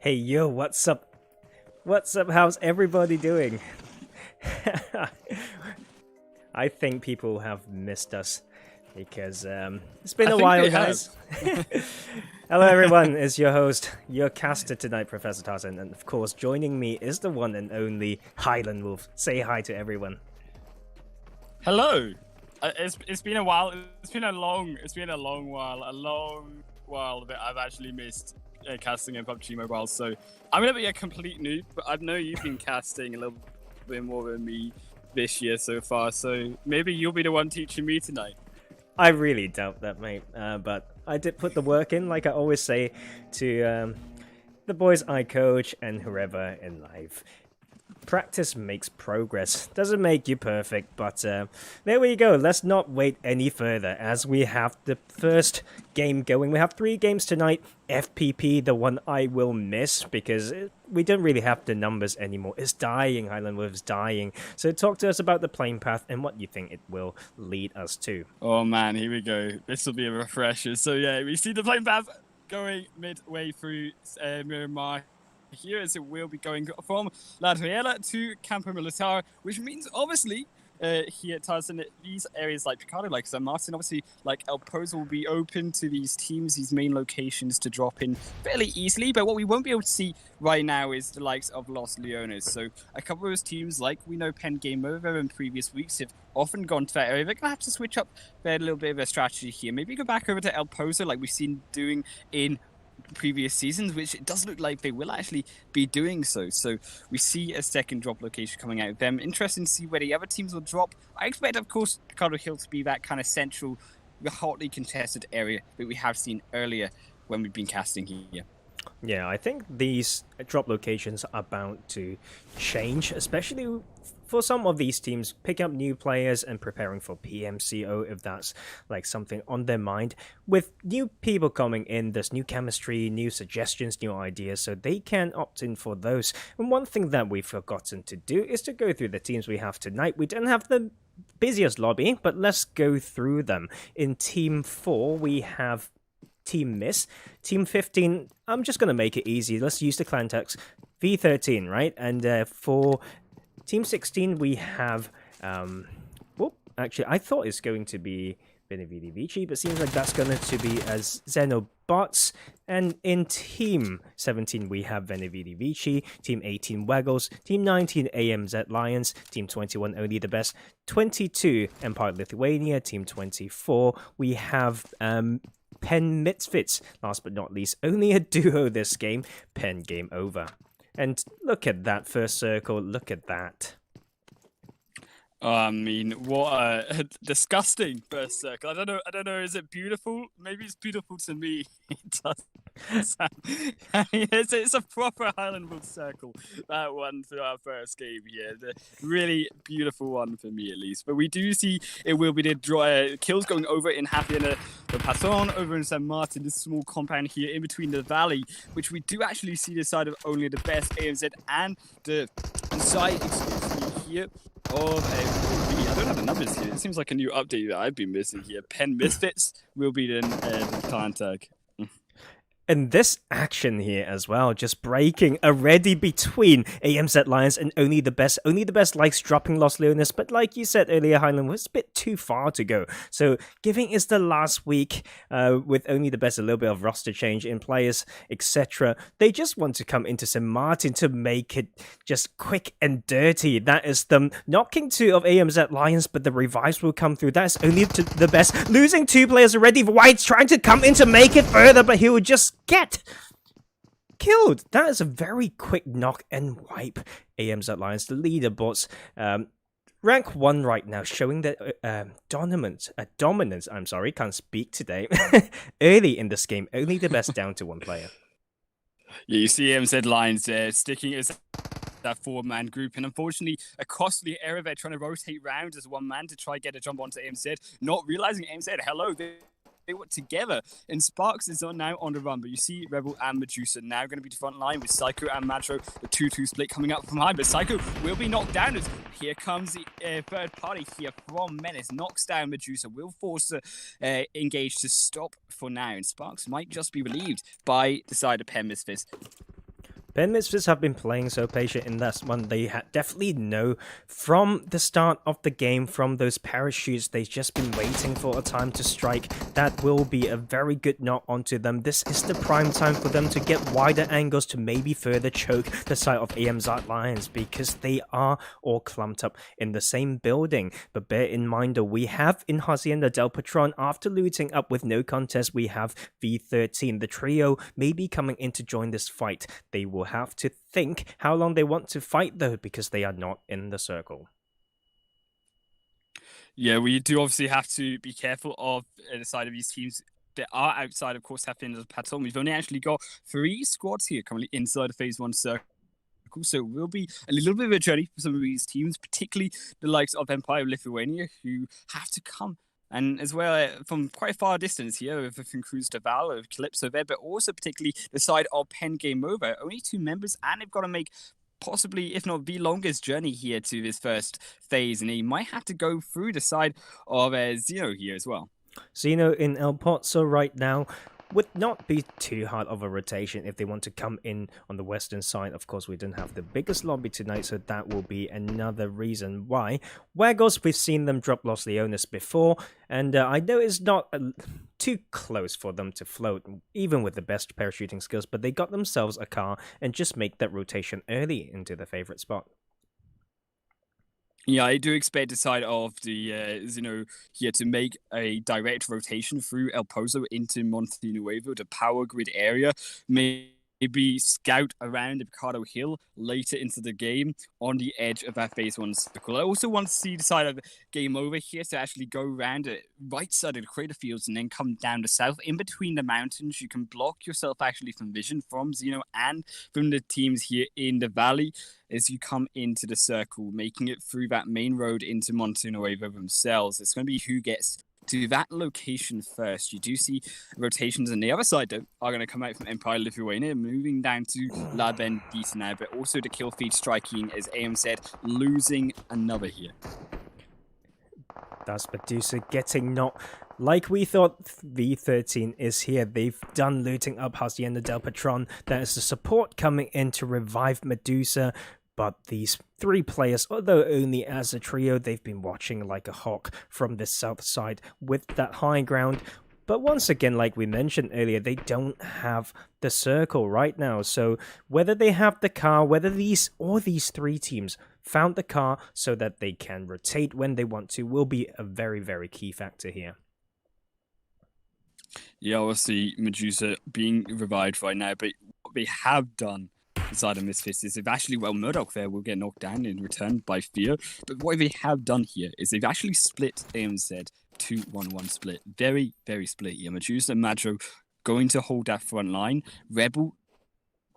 Hey yo, what's up? What's up? How's everybody doing? I think people have missed us because it's been I a think while, they guys. Hello, everyone. It's your host, your caster tonight, Professor Tarzan, and of course, joining me is the one and only Highland Wolf. Say hi to everyone. Hello. It's been a while. It's been a long while that I've actually missed casting in PUBG Mobile. So I'm gonna be a complete noob, but I know you've been casting a little bit more than me this year so far. So maybe you'll be the one teaching me tonight. I really doubt that, mate. But I did put the work in, like I always say to the boys I coach and whoever in life. Practice makes progress. Doesn't make you perfect, but there we go. Let's not wait any further as we have the first game going. We have 3 games tonight. FPP, the one I will miss because we don't really have the numbers anymore. It's dying. Highland Wolf is dying. So talk to us about the playing path and what you think it will lead us to. Oh man, here we go. This will be a refresher. So yeah, we see the playing path going midway through Miramar. Here as it will be going from La Riela to Campo Militar, which means obviously here at Tarzan, these areas like Picardo, like San Martin, obviously like El Pozo will be open to these teams, these main locations to drop in fairly easily. But what we won't be able to see right now is the likes of Los Leones. So a couple of those teams, like we know Pen Game Over in previous weeks, have often gone to that area. They're going to have to switch up their little bit of a strategy here. Maybe go back over to El Pozo like we've seen doing in previous seasons, which it does look like they will actually be doing so. So we see a second drop location coming out of them. Interesting to see where the other teams will drop. I expect, of course, Picardo Hill to be that kind of central, hotly contested area that we have seen earlier when we've been casting here. Yeah, I think these drop locations are bound to change, especially for some of these teams, picking up new players and preparing for PMCO if that's like something on their mind. With new people coming in, there's new chemistry, new suggestions, new ideas, so they can opt in for those. And one thing that we've forgotten to do is to go through the teams we have tonight. We don't have the busiest lobby, but let's go through them. In Team 4, we have Team Miss. Team 15, I'm just going to make it easy. Let's use the clan text. V13, right? And for Team 16, we have... actually, I thought it's going to be Benevidi Vici, but seems like that's going to be as Xenobots. And in Team 17, we have Benevidi Vici. Team 18, Waggles. Team 19, AMZ Lions. Team 21, Only the Best. 22, Empire Lithuania. Team 24, we have... Pen Misfits, last but not least, only a duo this game, Pen Game Over. And look at that first circle, look at that. I mean, what a disgusting first circle. I don't know, is it beautiful? Maybe it's beautiful to me. It does. It's a proper Highland Wolf circle, that one for our first game here. The really beautiful one for me, at least. But we do see it will be the kills going over in Hacienda the Passon, over in San Martin, this small compound here in between the valley, which we do actually see the side of Only the Best, AMZ, and the side exclusively here of I don't have the numbers here. It seems like a new update that I've been missing here. Pen Misfits will be the clan tag. And this action here as well, just breaking already between AMZ Lions and Only the Best. Only the Best likes dropping Los Leones, but like you said earlier, Highland was a bit too far to go. So giving is the last week with Only the Best, a little bit of roster change in players, etc. They just want to come into St. Martin to make it just quick and dirty. That is them knocking 2 of AMZ Lions, but the revives will come through. That is Only the Best. Losing 2 players already. White's trying to come in to make it further, but he will just get killed. That is a very quick knock and wipe. AMZ Lions, the leaderboards, rank 1 right now, showing that dominance. I'm sorry, can't speak today. Early in this game, Only the Best down to 1 player. Yeah, you see AMZ Lions sticking as that 4-man group, and unfortunately across the area they're trying to rotate round as 1 man to try get a jump onto AMZ, not realizing AMZ, hello, they were together, and Sparks is now on the run, but you see Rebel and Medusa now going to be the front line with Psycho and Matro, the 2-2 split coming up from behind, but Psycho will be knocked down as here comes the third party here from Menace, knocks down Medusa, will force Engage to stop for now, and Sparks might just be relieved by the side of Pen Misfits. Pen Misfits have been playing so patient in this one. They definitely know from the start of the game, from those parachutes, they've just been waiting for a time to strike. That will be a very good knock onto them. This is the prime time for them to get wider angles to maybe further choke the side of AMZ Lions, because they are all clumped up in the same building. But bear in mind that we have in Hacienda del Patron, after looting up with no contest, we have V13. The trio may be coming in to join this fight. They will have to think how long they want to fight though, because they are not in the circle. Yeah, we do obviously have to be careful of the side of these teams that are outside, of course, have been the Patron. We've only actually got 3 squads here currently inside the Phase 1 circle. So it will be a little bit of a journey for some of these teams, particularly the likes of Empire of Lithuania, who have to come. And as well, from quite a far distance here, with Cruz Deval, of Calypso there, but also particularly the side of Pen Game Over. Only 2 members, and they've got to make possibly, if not the longest journey here to this first phase. And he might have to go through the side of Zeno here as well. Zeno in El Pozo right now would not be too hard of a rotation if they want to come in on the western side. Of course, we didn't have the biggest lobby tonight, so that will be another reason why. Wagos, we've seen them drop Los Leones before, and I know it's not too close for them to float, even with the best parachuting skills, but they got themselves a car and just make that rotation early into the favorite spot. Yeah, I do expect the side of the Zeno here to make a direct rotation through El Pozo into Monte Nuevo, the power grid area. Maybe scout around the Picado Hill later into the game on the edge of that Phase 1 circle. I also want to see the side of Game Over here to actually go around the right side of the crater fields and then come down the south in between the mountains. You can block yourself actually from vision from Zeno and from the teams here in the valley as you come into the circle, making it through that main road into Monte Nuevo themselves. It's going to be who gets to that location first. You do see rotations on the other side, though, are going to come out from Empire Lithuania, moving down to La Bendita now, but also the kill feed striking, as AM said, losing another here. That's Medusa getting not like we thought. V13 is here. They've done looting up Hacienda del Patron. There is the support coming in to revive Medusa. But these 3 players, although only as a trio, they've been watching like a hawk from the south side with that high ground. But once again, like we mentioned earlier, they don't have the circle right now. So whether they have the car, whether these 3 teams found the car so that they can rotate when they want to, will be a very, very key factor here. Yeah, obviously Medusa being revived right now, but what they have done inside of Misfits is they've actually, well, Murdoch there will get knocked down in return by Fear, but what they have done here is they've actually split AMZ 2-1-1 split. Very, very split here. Medusa and Madro going to hold that front line. Rebel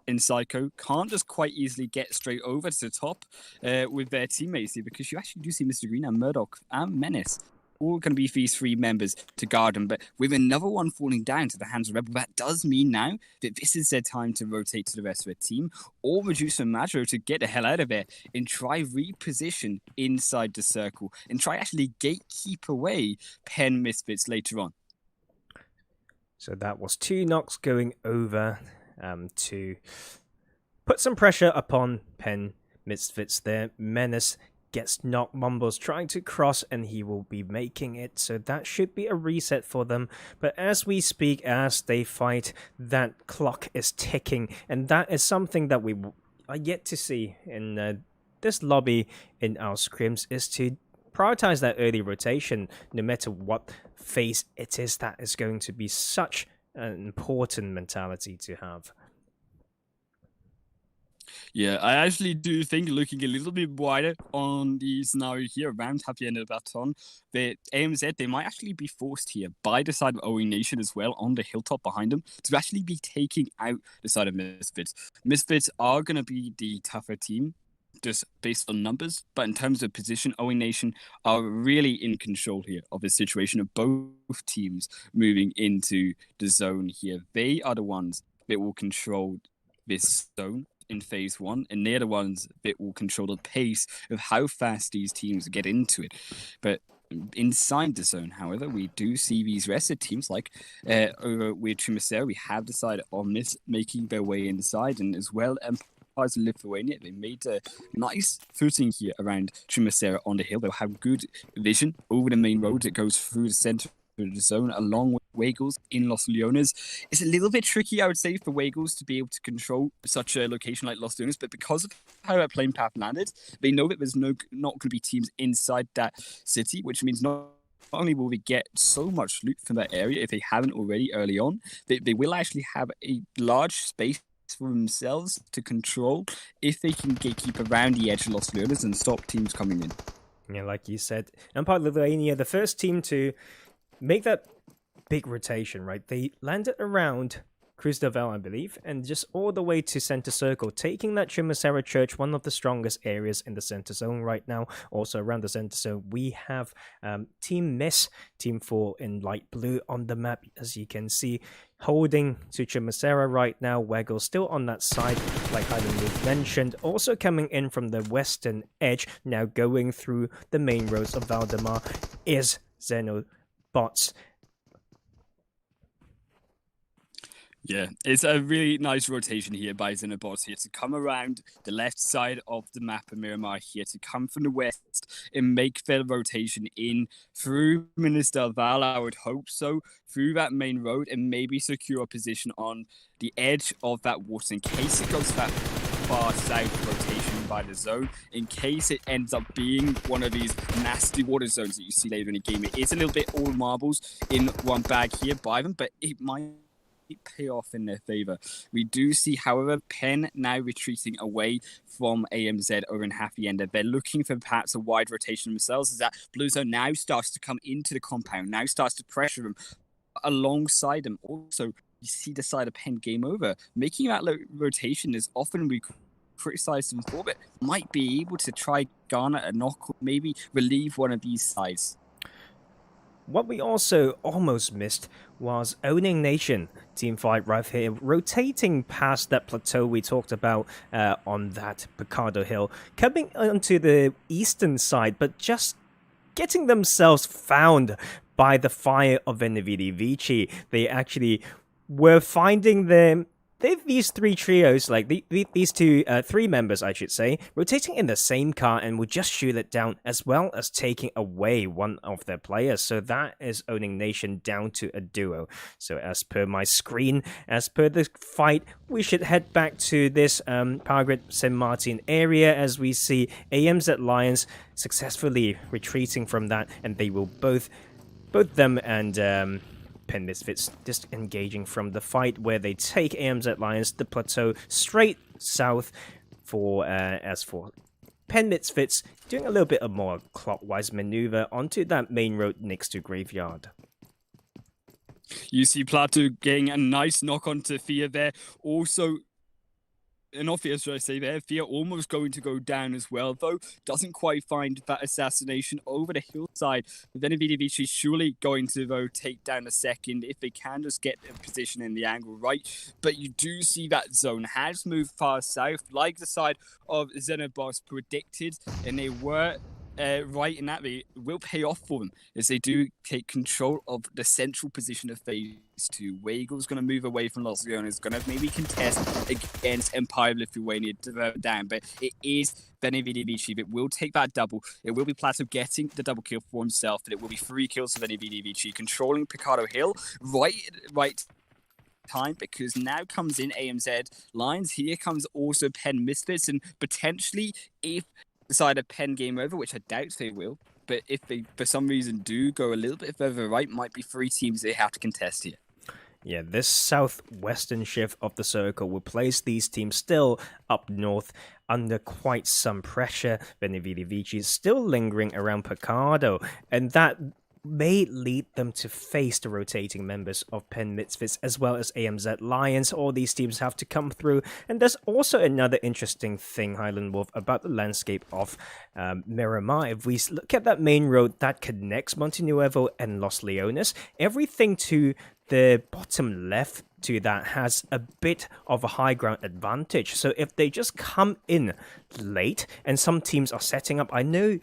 and Psycho can't just quite easily get straight over to the top with their teammates here, because you actually do see Mr. Green and Murdoch and Menace all going to be these 3 members to guard them. But with another one falling down to the hands of Rebel, that does mean now that this is their time to rotate to the rest of their team, or reduce some Madro to get the hell out of there and try reposition inside the circle and try actually gatekeep away Pen Misfits later on. So that was 2 knocks going over to put some pressure upon Pen Misfits there. Menace gets knocked. Mumbles trying to cross, and he will be making it, so that should be a reset for them. But as we speak, as they fight, that clock is ticking, and that is something that we are yet to see in this lobby in our scrims, is to prioritize that early rotation, no matter what phase it is. That is going to be such an important mentality to have. Yeah, I actually do think, looking a little bit wider on the scenario here around Hacienda del Patron, that AMZ, they might actually be forced here by the side of OE Nation as well on the hilltop behind them to actually be taking out the side of Misfits. Misfits are going to be the tougher team, just based on numbers, but in terms of position, OE Nation are really in control here of the situation of both teams moving into the zone here. They are the ones that will control this zone in Phase 1, and they're the ones that will control the pace of how fast these teams get into it. But inside the zone. However, we do see these rested teams like over with Trimacera. We have decided on this, making their way inside, and as well Empires of Lithuania. They made a nice footing here around Trimacera on the hill. They'll have good vision over the main road that goes through the center of the zone, along with Wagles in Los Leones. It's a little bit tricky, I would say, for Wagles to be able to control such a location like Los Leones, but because of how that plane path landed, they know that there's not going to be teams inside that city, which means not only will they get so much loot from that area if they haven't already early on, they will actually have a large space for themselves to control if they can gatekeep around the edge of Los Leones and stop teams coming in. Yeah, like you said, Empire of Lithuania, the first team to make that big rotation, right? They landed around Cruz del Val, I believe, and just all the way to center circle, taking that Trimacera Church, one of the strongest areas in the center zone right now. Also around the center zone, we have Team Miss, Team 4 in light blue on the map, as you can see, holding to Trimacera right now. Waggle still on that side, like Highland Wolf mentioned, also coming in from the western edge, now going through the main roads of Valdemar is Xenobots. Yeah, it's a really nice rotation here by Xenobots here to come around the left side of the map of Miramar here, to come from the west and make their rotation in through Minas del Val, I would hope so, through that main road, and maybe secure a position on the edge of that water in case it goes that far south rotation by the zone, in case it ends up being one of these nasty water zones that you see later in the game. It is a little bit all marbles in one bag here by them, but it might pay off in their favor. We do see, however, Penn now retreating away from AMZ over in Hacienda. They're looking for perhaps a wide rotation themselves, as that blue zone now starts to come into the compound, now starts to pressure them alongside them. Also, you see the side of Penn game over. Making that rotation is often criticized them for, but might be able to try garner a knock, or maybe relieve one of these sides. What we also almost missed was Owning Nation, Team 5 right here, rotating past that plateau we talked about on that Picardo Hill, coming onto the eastern side, but just getting themselves found by the fire of Venevidi Vici. They actually were finding them. These three trios, like these three members, I should say, rotating in the same car and would just shoot it down, as well as taking away one of their players. So that is Owning Nation down to a duo. So as per my screen, as per the fight, we should head back to this Power Grid San Martin area, as we see AMZ Lions successfully retreating from that, and they will both them and Penn Misfits disengaging from the fight, where they take AMZ Lions the plateau straight south for as for Penn Misfits doing a little bit of more clockwise maneuver onto that main road next to Graveyard. You see Plateau getting a nice knock onto Fear there. Also, not Fear, should I say there, Fear almost going to go down as well, though doesn't quite find that assassination over the hillside. Venevidi Vici surely going to, though, take down a second if they can just get a position in the angle right. But you do see that zone has moved far south, like the side of Xenobots predicted, and they were right in that. They will pay off for them as they do take control of the central position of phase 2. Wagel's going to move away from Los Leones, going to maybe contest against Empire of Lithuania to down, but it is Venevidi Vici that will take that double. It will be Plateau getting the double kill for himself, but it will be 3 kills for Venevidi Vici, controlling Picardo Hill right time, because now comes in AMZ Lions. Here comes also Penn Misfits, and potentially, if decide a Penn game over, which I doubt they will, but if they for some reason do go a little bit further right, might be 3 teams they have to contest here. Yeah, this southwestern shift of the circle will place these teams still up north under quite some pressure. Venevidi Vici is still lingering around Picardo, and that may lead them to face the rotating members of Penn Misfits as well as AMZ Lions. All these teams have to come through, and there's also another interesting thing, Highland Wolf, about the landscape of Miramar. If we look at that main road that connects Montenuevo and Los Leones, everything to the bottom left to that has a bit of a high ground advantage. So if they just come in late, and some teams are setting up, I know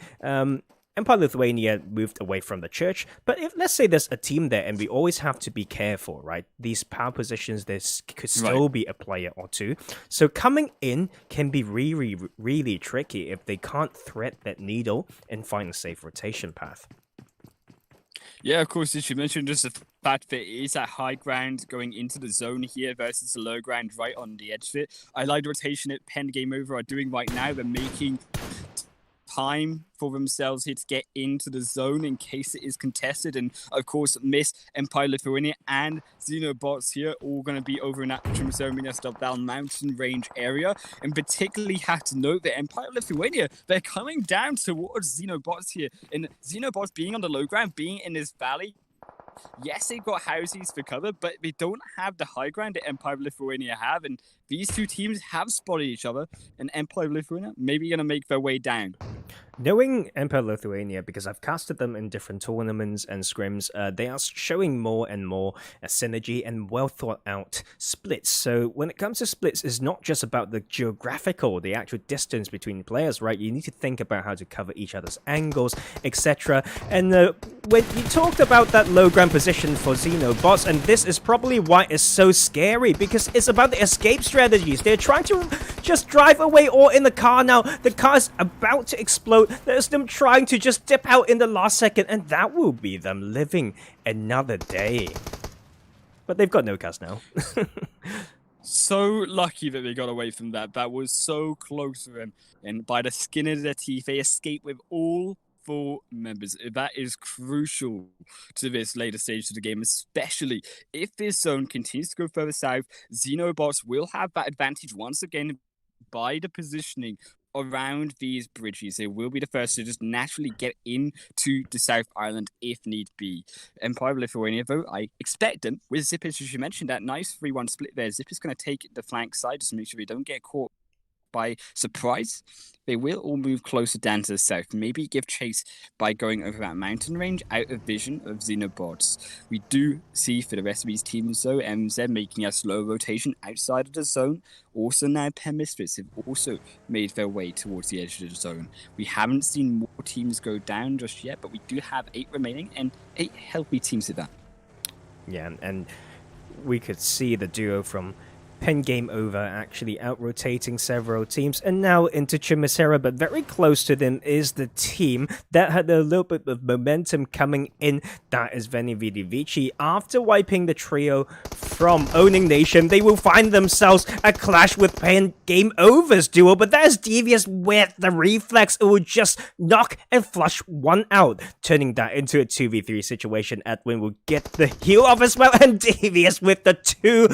Empire Lithuania moved away from the church, but if let's say there's a team there, and we always have to be careful, right? These power positions, there could still be a player or two. So coming in can be really, really tricky if they can't thread that needle and find a safe rotation path. Yeah, of course, as you mentioned, just the fact that it is that high ground going into the zone here versus the low ground right on the edge of it. I like the rotation that Pen Game Over are doing right now. They're making time for themselves here to get into the zone in case it is contested, and of course Miss Empire Lithuania and Xenobots here all going to be over in that Trimsomina mountain range area, and particularly have to note that Empire Lithuania, they're coming down towards Xenobots here, and Xenobots being on the low ground, being in this valley. Yes, they've got houses for cover, but they don't have the high ground that Empire of Lithuania have, and these two teams have spotted each other, and Empire of Lithuania maybe going to make their way down. Knowing Empire Lithuania, because I've casted them in different tournaments and scrims, they are showing more and more synergy and well thought out splits. So when it comes to splits, it's not just about the geographical, the actual distance between players, right? You need to think about how to cover each other's angles, etc. And when you talked about that low ground position for Xenobots, and this is probably why it's so scary, because it's about the escape strategies. They're trying to just drive away or in the car now. The car is about to explode. There's them trying to just dip out in the last second, and that will be them living another day. But they've got no cars now. So lucky that they got away from that. That was so close to them. And by the skin of their teeth, they escaped with all 4 members. That is crucial to this later stage of the game, especially if this zone continues to go further south. Xenobots will have that advantage once again by the positioning around these bridges. They will be the first to just naturally get into the South Island if need be. Empire of Lithuania, though, I expect them, with Zippers, as you mentioned, that nice 3-1 split there. Zippers going to take the flank side just to make sure they don't get caught by surprise. They will all move closer down to the south, maybe give chase by going over that mountain range out of vision of Xenobots. We do see for the rest of these teams though, MZ making a slow rotation outside of the zone. Also now Pen Misfits have also made their way towards the edge of the zone. We haven't seen more teams go down just yet, but we do have 8 remaining and 8 healthy teams at that. Yeah, and we could see the duo from Pen Game Over actually out-rotating several teams, and now into Chimicera, but very close to them is the team that had a little bit of momentum coming in. That is Veni Vidi Vici. After wiping the trio from Owning Nation, they will find themselves a clash with Pen Game Over's duo, but that is Devious with the reflex. It will just knock and flush one out, turning that into a 2v3 situation. Edwin will get the heal off as well, and Devious with the 2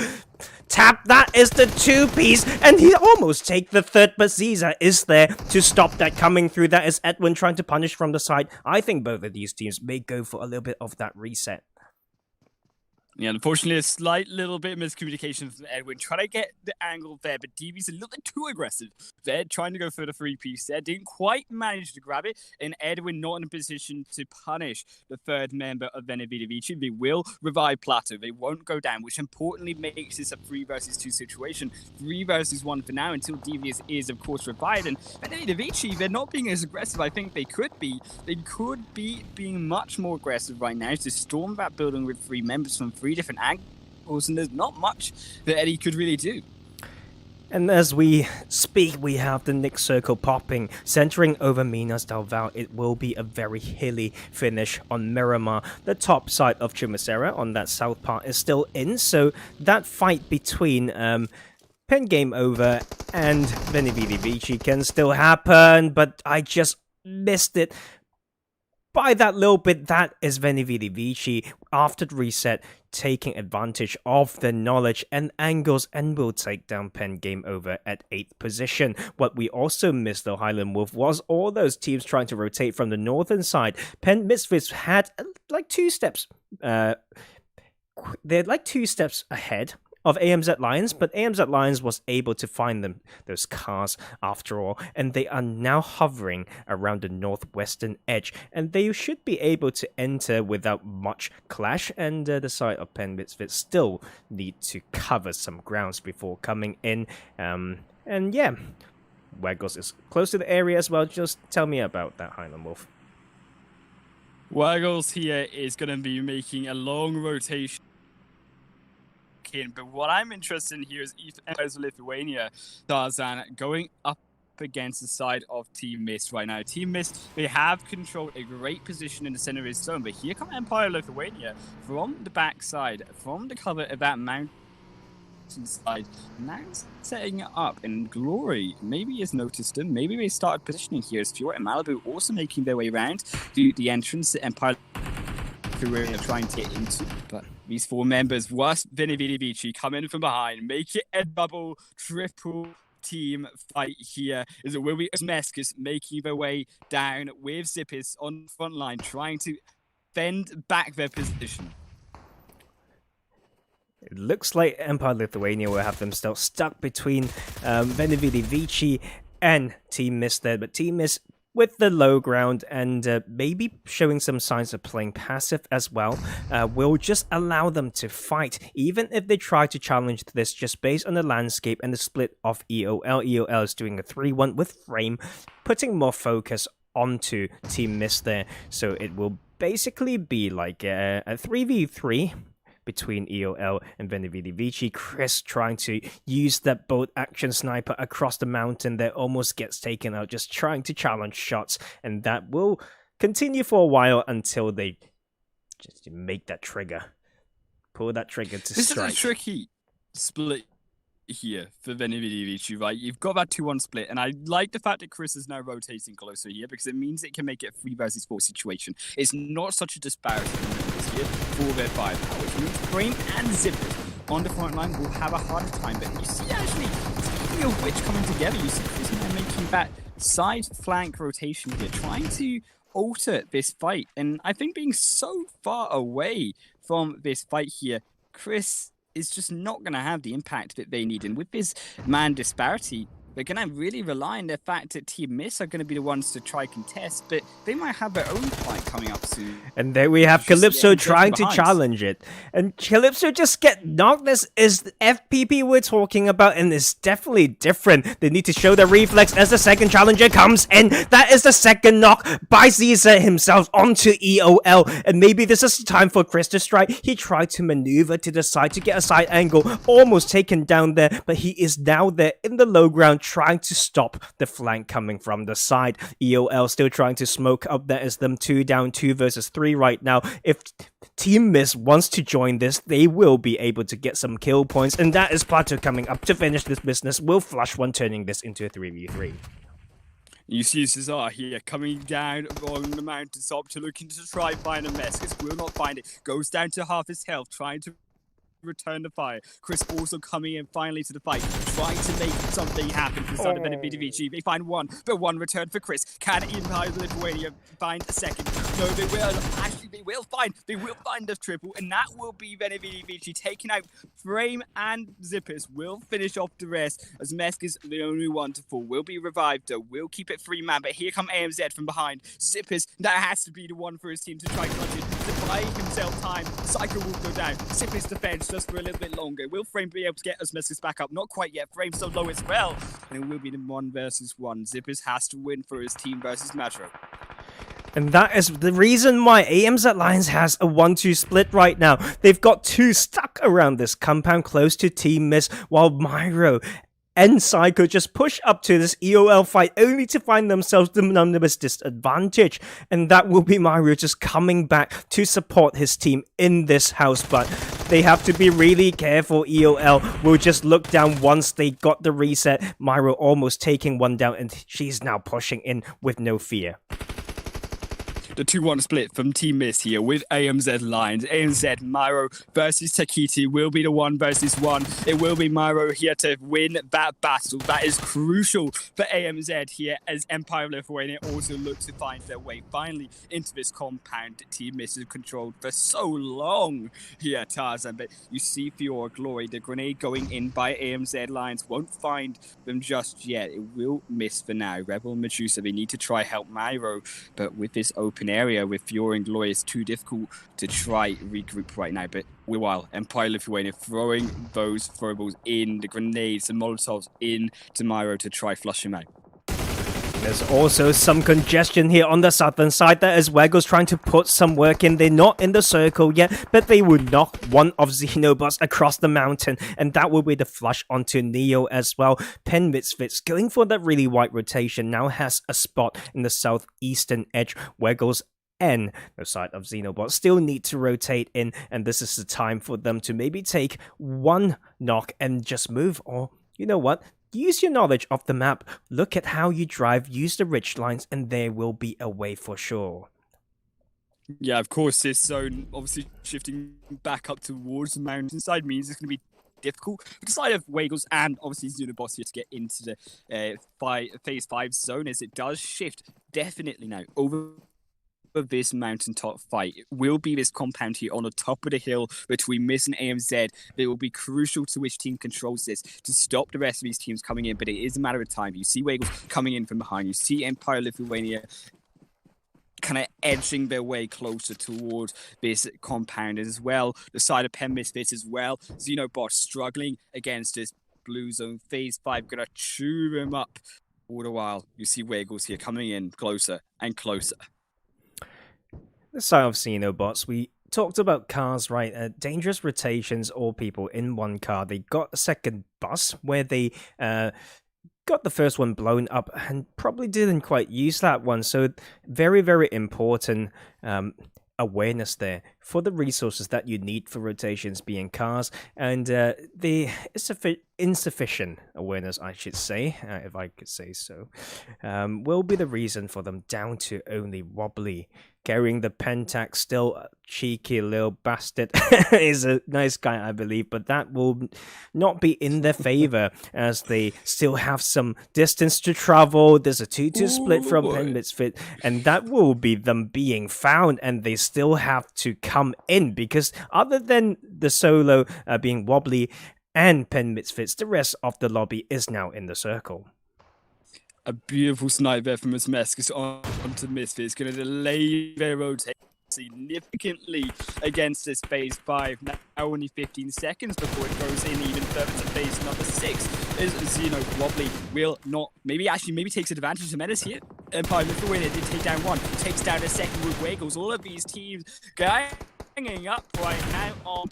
tap. That is the 2-piece, and he almost take the 3rd, but Ziza is there to stop that coming through. That is Edwin trying to punish from the side. I think both of these teams may go for a little bit of that reset. Yeah, unfortunately, a slight little bit of miscommunication from Edwin. Trying to get the angle there, but DB's a little bit too aggressive. They're trying to go for the 3-piece there. Didn't quite manage to grab it, and Edwin not in a position to punish the 3rd member of Veni Vidi Vici. They will revive Plateau. They won't go down, which importantly makes this a 3 versus 2 situation. 3 versus 1 for now until Devious is, of course, revived. And Veni Vidi Vici, they're not being as aggressive I think they could be. They could be being much more aggressive right now to storm that building with 3 members from 3 different angles, and there's not much that Eddie could really do. And as we speak, we have the Nick Circle popping, centering over Minas Del Val. It will be a very hilly finish on Miramar. The top side of Chimicera on that south part is still in, so that fight between Pen Game Over and Veni Vidi Vici can still happen, but I just missed it. By that little bit, that is Veni Vidi Vici after the reset, taking advantage of the knowledge and angles, and will take down Pen Game Over at 8th position. What we also missed though, Highland Wolf, was all those teams trying to rotate from the northern side. Pen Misfits had like 2 steps. They're like 2 steps ahead of AMZ Lions, but AMZ Lions was able to find them, those cars after all, and they are now hovering around the northwestern edge, and they should be able to enter without much clash, and the side of Pen Misfits still need to cover some grounds before coming in, and yeah, Wagos is close to the area as well. Just tell me about that, Highland Wolf. Waggles here is going to be making a long rotation. But what I'm interested in here is Empires of Lithuania, Tarzan, going up against the side of Team Mist right now. Team Mist, they have controlled a great position in the center of his zone, but here come Empire of Lithuania from the backside, from the cover of that mountain side, now setting it up. And Glory maybe has noticed him, maybe they started positioning here as Fjord and Malibu also making their way around to the entrance that Empire Lithuania trying to get into, but these four members, worse Vici, come in from behind, make it a double, triple team fight here. As it will be Meskis making their way down with Zippis on the front line, trying to fend back their position. It looks like Empire Lithuania will have themselves stuck between Vici and Team Mist there, but Team Mist with the low ground and maybe showing some signs of playing passive as well, will just allow them to fight, even if they try to challenge this just based on the landscape and the split of EOL. EOL is doing a 3-1 with Frame, putting more focus onto Team Mist there, so it will basically be like a 3v3 between EOL and Vici. Chris trying to use that bolt action sniper across the mountain that almost gets taken out, just trying to challenge shots, and that will continue for a while until they just make that trigger. Pull that trigger to strike. This is a tricky split here for Vici, right? You've got that 2-1 split, and I like the fact that Chris is now rotating closer here because it means it can make it a 3 versus 4 situation. It's not such a disparity here for their 5 power, which means Frame and Zippers on the front line will have a harder time. But you see, actually, speaking of which, coming together, you see Chris now making that side flank rotation here, trying to alter this fight. And I think being so far away from this fight here, Chris is just not going to have the impact that they need. And with this man disparity, they're going to really rely on the fact that Team Mist are going to be the ones to try contest, but they might have their own fight coming up soon. And there we have Calypso trying to challenge it. And Calypso just get knocked. This is the FPP we're talking about, and it's definitely different. They need to show the reflex as the second challenger comes in. That is the second knock by Caesar himself onto EOL. And maybe this is the time for Chris to strike. He tried to maneuver to the side to get a side angle, almost taken down there, but he is now there in the low ground, trying to stop the flank coming from the side. EOL still trying to smoke up there as them 2 down, 2 versus 3 right now. If Team Mist wants to join this, they will be able to get some kill points, and that is Plateau coming up to finish this business. Will flush one, turning this into a 3v3. You see Cesar here coming down on the mountaintop to looking to try find a Meskis. Will not find it. Goes down to half his health, trying to return the fire. Chris also coming in finally to the fight, trying to make something happen for the side of Vici. They find one, but one return for Chris. Can Empire Lithuania find a second? No, they will. Actually, they will find the triple, and that will be Vici taking out Frame and Zippers. Will finish off the rest as Mesk is the only one to fall. Will be revived though. Will keep it 3-man, but here come AMZ from behind. Zippers, that has to be the one for his team to try clutch it. To buy himself time, Cycle will go down. Zippers defense just for a little bit longer. Will Frame be able to get Osmesis back up? Not quite yet. Frame's so low as well. And it will be the 1 versus 1. Zippers has to win for his team versus Metro. And that is the reason why AMZ Lions has a 1-2 split right now. They've got 2 stuck around this compound close to Team Mist, while Myro and Psycho just push up to this EOL fight only to find themselves the numbers disadvantage. And that will be Myro just coming back to support his team in this house. But they have to be really careful. EOL will just look down once they got the reset. Myro almost taking one down, and she's now pushing in with no fear. The 2-1 split from Team Mist here with AMZ Lions. AMZ Myro versus Takiti will be the 1 versus 1. It will be Myro here to win that battle. That is crucial for AMZ here as Empire Lithuania also look to find their way finally into this compound Team Mist has controlled for so long here, Tarzan. But you see for your glory, the grenade going in by AMZ Lions won't find them just yet. It will miss for now. Rebel and Medusa, they need to try help Myro, but with this open area with Fiora and Glory, it's too difficult to try regroup right now. But meanwhile, Empire Lithuania throwing those throwables in, the grenades, the molotovs in to Myro to try flush him out. There's also some congestion here on the southern side. There is Waggles trying to put some work in. They're not in the circle yet, but they would knock one of Xenobots across the mountain, and that will be the flush onto Neo as well. Pen Misfits going for that really wide rotation now has a spot in the southeastern edge. Waggles and the side of Xenobots still need to rotate in, and this is the time for them to maybe take one knock and just move, or you know what? Use your knowledge of the map, look at how you drive, use the ridge lines, and there will be a way for sure. Yeah, of course, this zone obviously shifting back up towards the mountainside means it's going to be difficult for the side of Waggles and obviously Xenobots here to get into the phase 5 zone, as it does shift definitely now over this mountaintop fight. It will be this compound here on the top of the hill between Miss and AMZ that will be crucial to which team controls this to stop the rest of these teams coming in, but it is a matter of time. You see Waggles coming in from behind, you see Empire Lithuania kind of edging their way closer towards this compound as well. The side of Pen Misfits as well. Xenobots struggling against this blue zone. Phase 5 gonna chew him up. All the while, you see Waggles here coming in closer and closer. The side of Xenobots, we talked about cars, right? Dangerous rotations or people in one car. They got a second bus where they got the first one blown up and probably didn't quite use that one. So very, very important awareness there for the resources that you need for rotations being cars, and the insufficient awareness, I should say, if I could say so, will be the reason for them down to only Wobbly. Carrying the Pentax, still a cheeky little bastard, is a nice guy, I believe, but that will not be in their favor as they still have some distance to travel. There's a 2-2 split from Pen Misfit, and that will be them being found, and they still have to come in, because other than the solo being Wobbly and Pen Misfits, the rest of the lobby is now in the circle. A beautiful snipe there from Mescus onto Misfits. Going to delay their rotation significantly against this phase 5. Now only 15 seconds before it goes in even further to phase number 6. Is Xeno Wobbly will not, maybe takes advantage of Menace here. Empire Lithuania did take down one, takes down a second with Waggles. All of these teams ganging up right now on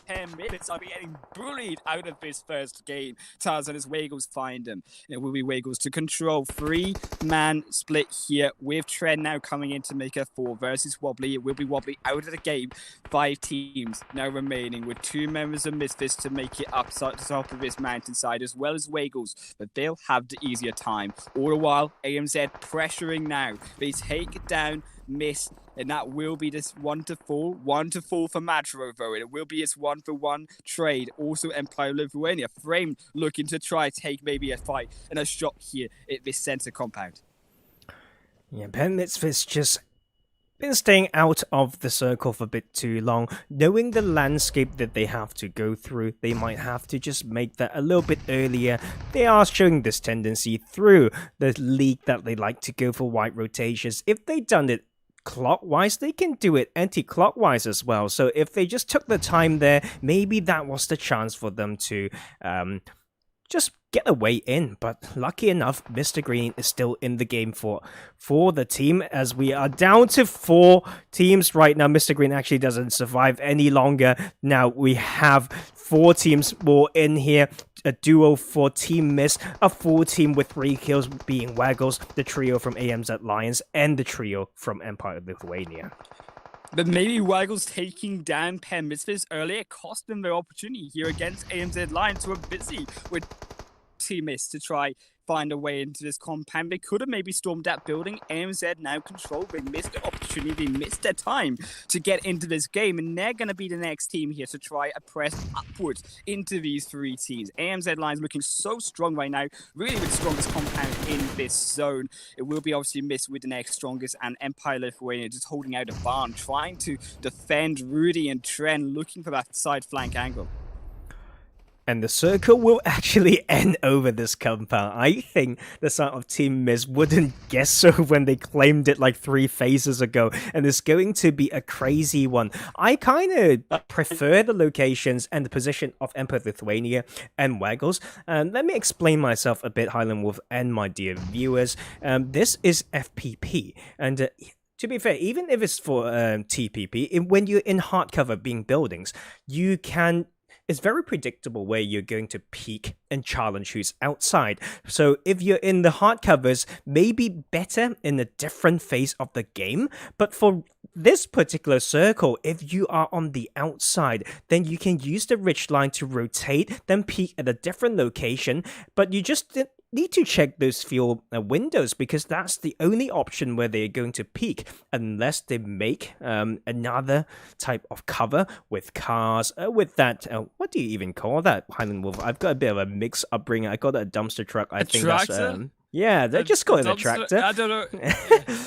10 minutes. I'll be getting bullied out of this first game. Tarzan as Waggles find him. It will be Waggles to control. 3-man split here with Trend now coming in to make a 4 versus Wobbly. It will be Wobbly out of the game. 5 teams now remaining with 2 members of Misfits to make it up to the top of this mountainside, as well as Waggles, but they'll have the easier time. All the while, AMZ pressuring now. They take down Miss, and that will be this 1-to-4 for Matro, though. It will be this 1-for-1 trade. Also, Empire Lithuania framed, looking to try take maybe a fight and a shot here at this center compound. Yeah, Pen Misfits just been staying out of the circle for a bit too long. Knowing the landscape that they have to go through, they might have to just make that a little bit earlier. They are showing this tendency through the league that they like to go for wide rotations. If they done it clockwise, they can do it anti-clockwise as well. So if they just took the time there, maybe that was the chance for them to just get a way in. But lucky enough, Mr. Green is still in the game for the team, as we are down to 4 teams right now. Mr. Green actually doesn't survive any longer. Now we have 4 teams more in here. A duo for Team Miss, a full team with 3 kills being Waggles, the trio from AMZ Lions, and the trio from Empire Lithuania. But maybe Waggles taking down Pen Misfits earlier cost them their opportunity here against AMZ Lions, who are busy with Team Miss to try find a way into this compound. They could have maybe stormed that building. AMZ now control. They missed the opportunity. They missed their time to get into this game, and they're going to be the next team here to try a press upwards into these 3 teams. AMZ Lions looking so strong right now, really the strongest compound in this zone. It will be obviously Miss with the next strongest, and Empire Lithuania just holding out a barn, trying to defend Rudy and Tren, looking for that side flank angle. and the circle will actually end over this compound. I think the side of Team Mist wouldn't guess so when they claimed it like 3 phases ago, and it's going to be a crazy one. I kind of prefer the locations and the position of Emperor Lithuania and Waggles. Let me explain myself a bit, Highland Wolf and my dear viewers. This is FPP, and to be fair, even if it's for TPP, when you're in hardcover being buildings, you can. It's very predictable where you're going to peek and challenge who's outside. So if you're in the hardcovers, maybe better in a different phase of the game. But for this particular circle, if you are on the outside, then you can use the ridge line to rotate, then peek at a different location. But you just need to check those fuel windows, because that's the only option where they're going to peak, unless they make another type of cover with cars, with that, what do you even call that, Highland Wolf? I've got a bit of a mixed upbringing. I call it a dumpster truck. I think tractor? That's yeah, they just call it a tractor. I don't know.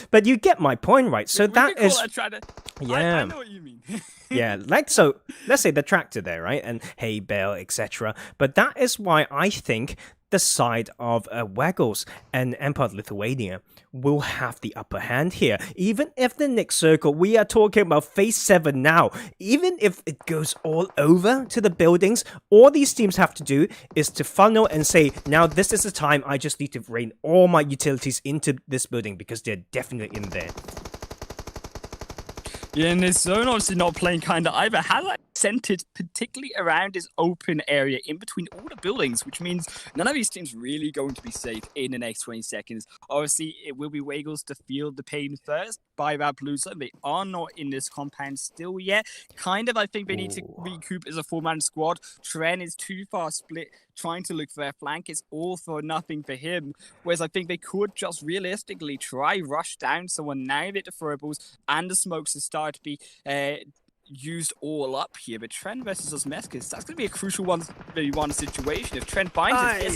But you get my point, right? So we that can is call it a tractor. yeah. I know what you mean. Yeah, like, so let's say the tractor there, right? And hay bale, etc. But that is why I think the side of Waggles and Empire Lithuania will have the upper hand here. Even if the next circle, we are talking about phase 7 now, even if it goes all over to the buildings, all these teams have to do is to funnel and say, now this is the time I just need to rain all my utilities into this building, because they're definitely in there. Yeah, and his zone obviously not playing kind of either. Highlight centered particularly around his open area in between all the buildings, which means none of these teams really going to be safe in the next 20 seconds. Obviously, it will be Waggles to feel the pain first by that blue zone. They are not in this compound still yet. Kind of, I think they need to recoup as a 4-man squad. Tren is too far split, trying to look for their flank. It's all for nothing for him. Whereas I think they could just realistically try rush down someone now that the throwables and the smokes have started to be used all up here. But Trent versus Osmeskis, that's going to be a crucial one situation. If Trent finds it,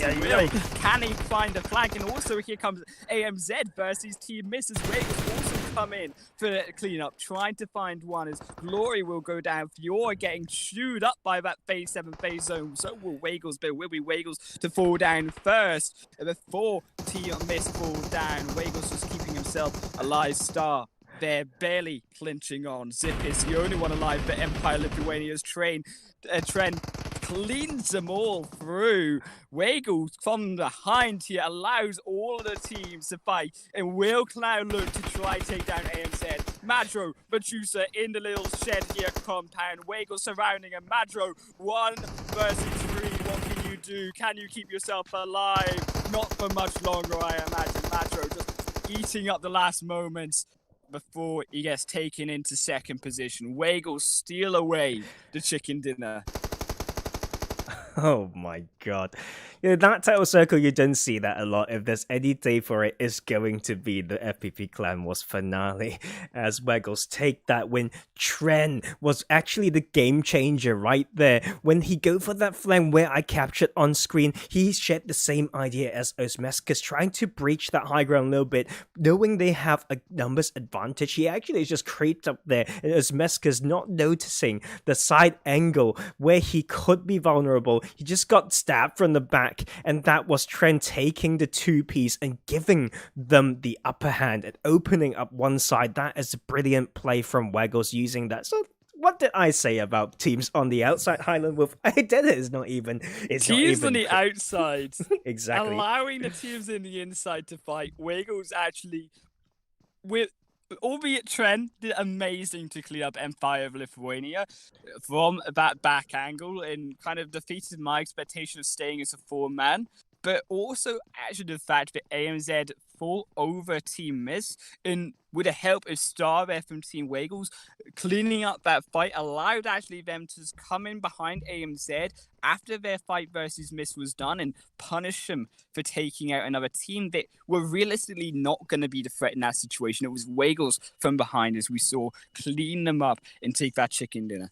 can he find the flank? And also here comes AMZ versus Team Mrs. Waggles also come in for cleanup, trying to find one as Glory will go down. Fiora getting chewed up by that phase 7 phase zone. So will Waggles, but it will be Waggles to fall down first. And before Team Mist fall down, Waggles just keeping himself alive. Star, they're barely clinching on. Zip is the only one alive, but Empire Lithuania's Trent cleans them all through. Waggles from behind here allows all of the teams to fight, and will now look to try take down AMZ. Madro, Medusa in the little shed here compound. Waggles surrounding him. Madro, 1 versus 3. What can you do? Can you keep yourself alive? Not for much longer, I imagine. Madro just eating up the last moments before he gets taken into second position. Waggles steal away the chicken dinner. Oh my god. You know, that title circle, you don't see that a lot. If there's any day for it, it's going to be the FPP Clan Wars finale, as Waggles take that win. Tren was actually the game changer right there. When he go for that flame where I captured on screen, he shared the same idea as Osmeskis, trying to breach that high ground a little bit, knowing they have a numbers advantage. He actually just creeped up there, and Osmeskis not noticing the side angle where he could be vulnerable. He just got stabbed from the back, and that was Trent taking the 2-piece and giving them the upper hand and opening up one side. That is a brilliant play from Waggles using that. So what did I say about teams on the outside, Highland Wolf? I did it. It's not even. It's teams not even on the outside. Exactly. Allowing the teams in the inside to fight. Waggles actually, with albeit Trent did amazing to clean up Empire of Lithuania from that back angle, and kind of defeated my expectation of staying as a 4-man. But also actually the fact that AMZ fall over Team Mist, and with the help of Star there from Team Waggles, cleaning up that fight allowed actually them to just come in behind AMZ after their fight versus Mist was done and punish them for taking out another team that were realistically not going to be the threat in that situation. It was Waggles from behind, as we saw, clean them up and take that chicken dinner.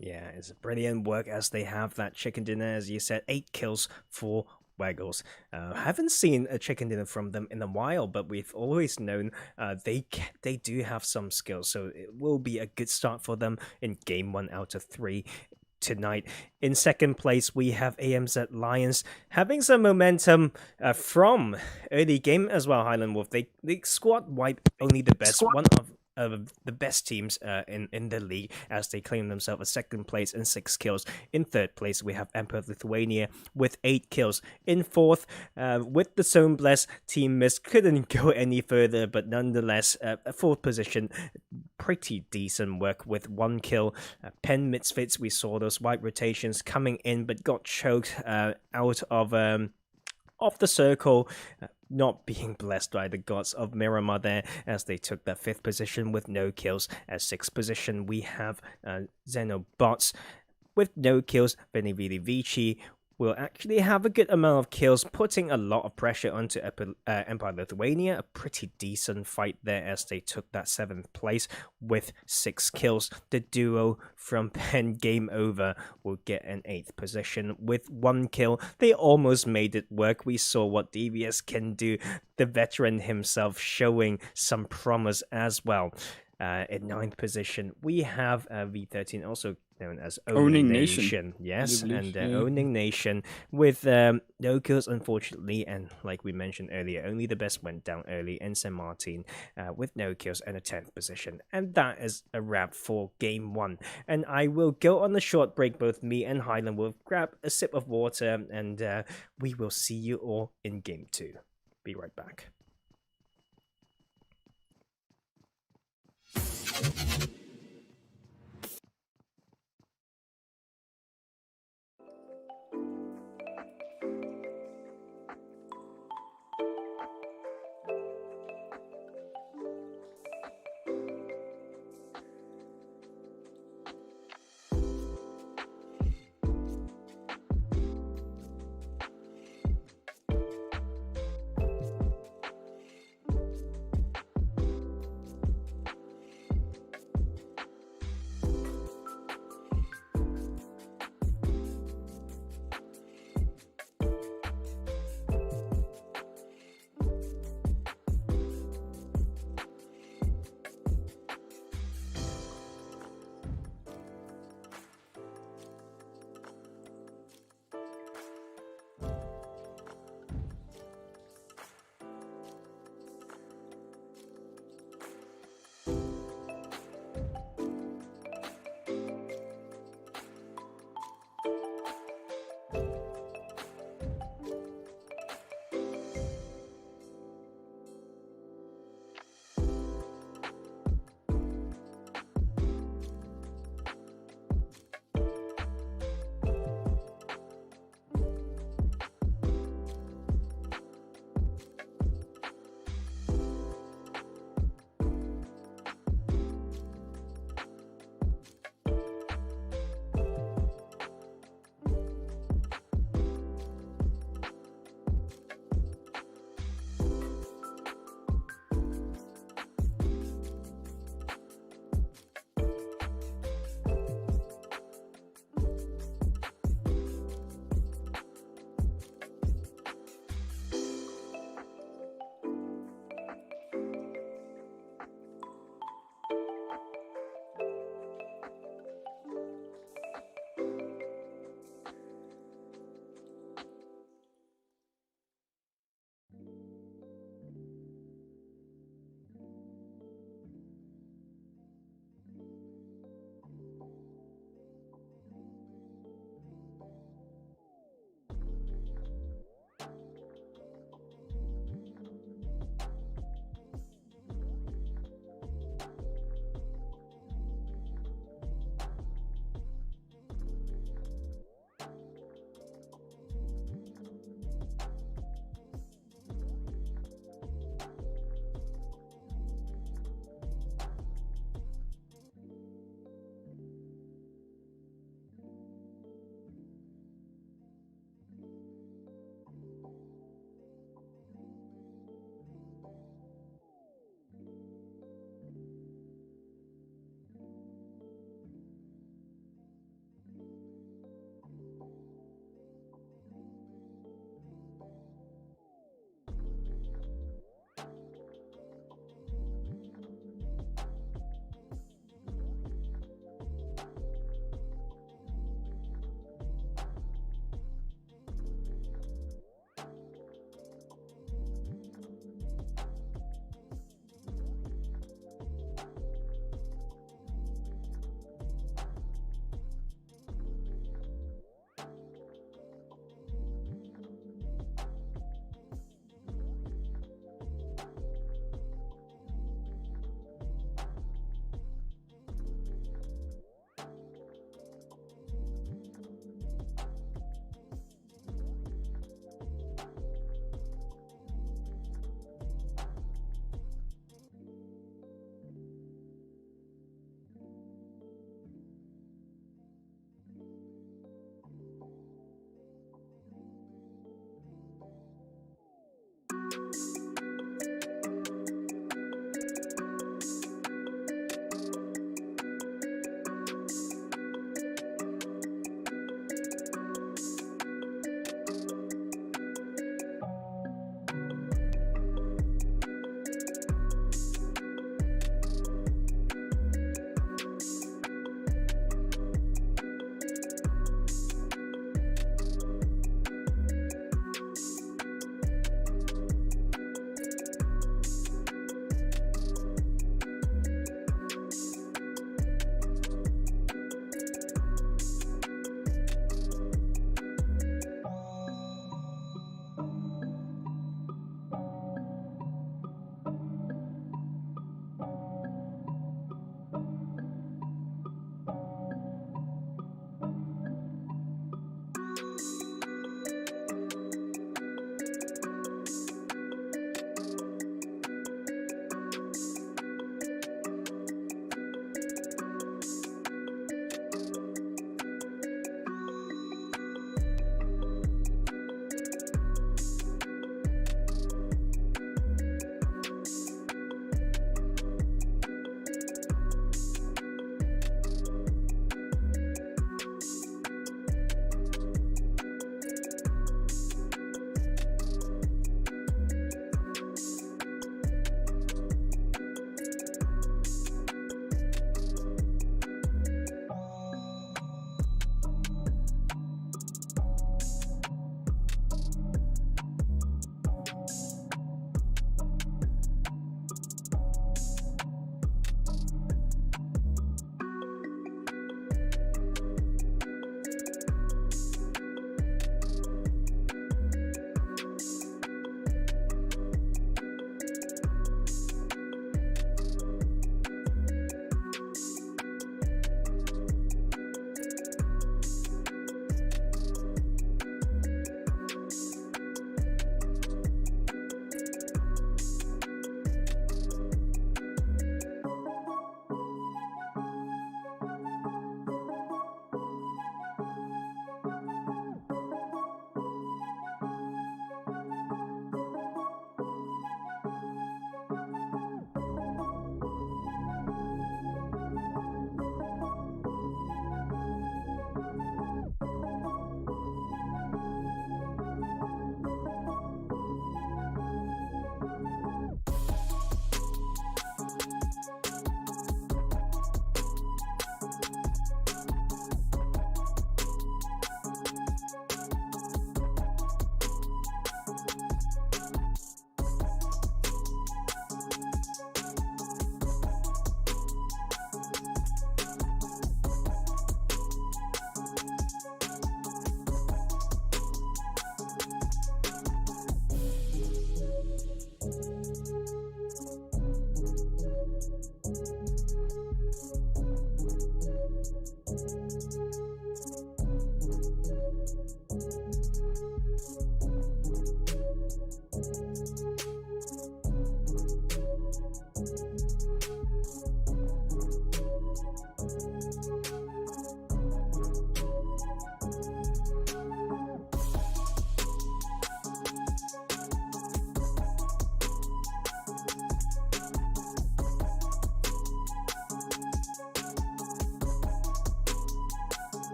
Yeah, it's brilliant work as they have that chicken dinner. As you said, 8 kills for Waggles. Haven't seen a chicken dinner from them in a while, but we've always known they do have some skills, so it will be a good start for them in game 1 out of 3. tonight. In second place, we have AMZ Lions having some momentum from early game as well. Highland Wolf, they squad wipe only the best, one of the best teams in the league, as they claim themselves a second place and 6 kills. In third place, we have Emperor Lithuania with 8 kills. In fourth, with the Zone Bless, Team Mist couldn't go any further, but nonetheless, fourth position, pretty decent work with 1 kill. Pen Misfits, we saw those white rotations coming in, but got choked out of the circle, not being blessed by the gods of Miramar there, as they took that 5th position with no kills. At 6th position, we have Xenobots with no kills. Venivili Vici will actually have a good amount of kills, putting a lot of pressure onto Empire Lithuania. A pretty decent fight there, as they took that 7th place with 6 kills. The duo from Pen Game Over will get an 8th position with 1 kill. They almost made it work. We saw what DVS can do. The veteran himself showing some promise as well. In 9th position, we have V13, also known as Owning Nation. Yes, and Owning Nation with no kills, unfortunately, and like we mentioned earlier, only the best went down early in St. Martin with no kills and a 10th position. And that is a wrap for Game 1. And I will go on a short break. Both me and Highland will grab a sip of water, and we will see you all in Game 2. Be right back.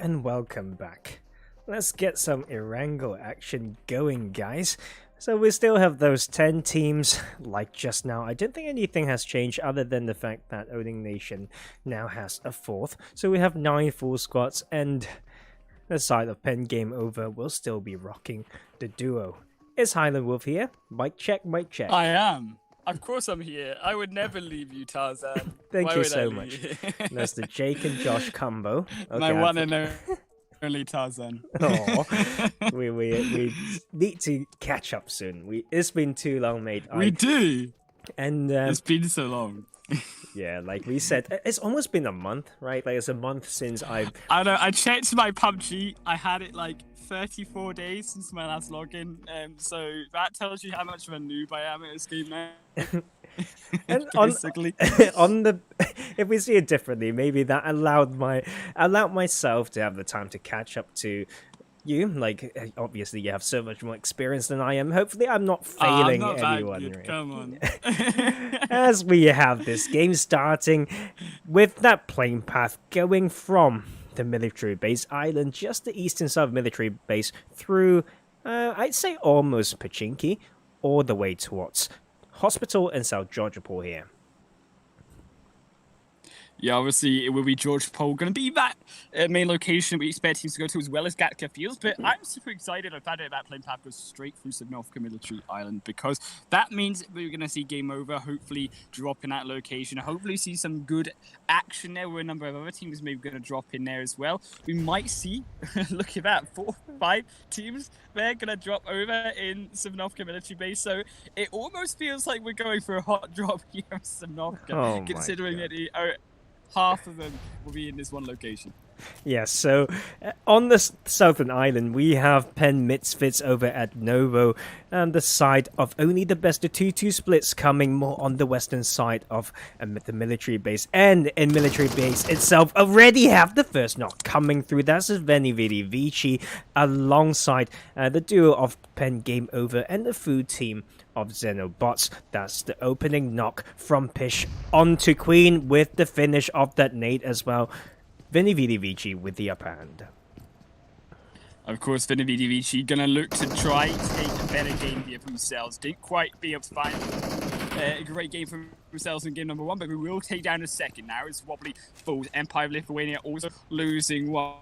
and welcome back. Let's get some Erangel action going, guys. So we still have those 10 teams like just now. I don't think anything has changed other than the fact that Owning Nation now has a fourth. So we have 9 full squads, and the side of Pen Game Over will still be rocking the duo. Is Highland Wolf here? Mic check, mic check. I am. Of course I'm here. I would never leave you, Tarzan. Thank you so much. That's the Jake and Josh combo. Okay, My one and only Tarzan. Oh, we need to catch up soon. It's been too long, mate. We do. And it's been so long. Yeah, like we said, it's almost been a month, right? Like it's a month since I know. I checked my PUBG. I had it like 34 days since my last login. So that tells you how much of a noob I am at this game now. And on the, if we see it differently, maybe that allowed myself to have the time to catch up to you. Like, obviously you have so much more experience than I am. Hopefully I'm not failing I'm not anyone. That good. Right? Come on. As we have this game starting with that plane path going from the military base island, just the eastern side of military base, through I'd say almost Pachinki, all the way towards Hospital and South Georgiapol here. Yeah, obviously it will be George Pole going to be that main location we expect teams to go to, as well as Gatka Fields. But I'm super excited. I found out that plane path goes straight through Sivnovka Military Island, because that means we're going to see Game Over hopefully drop in that location. Hopefully see some good action there, where a number of other teams maybe going to drop in there as well. We might see, look at that, 4 or 5 teams they're going to drop over in Sivnovka Military Base. So it almost feels like we're going for a hot drop here in Sivnovka, considering that half of them will be in this one location. Yes, so on the southern island, we have Pen Misfits over at Novo, and the side of Only the Best, the 2-2 splits coming more on the western side of the military base. And in military base itself, already have the first knock coming through. That's Veni Vidi Vici alongside the duo of Pen Game Over and the food team of Xenobots. That's the opening knock from Pish onto Queen with the finish of that nade as well. Veni Vidi Vici with the upper hand. Of course, Veni Vidi Vici gonna look to try to take a better game here for themselves. Didn't quite be able to find a great game for themselves in game number 1, but we will take down a second now. It's Wobbly Falls. Empire of Lithuania also losing one.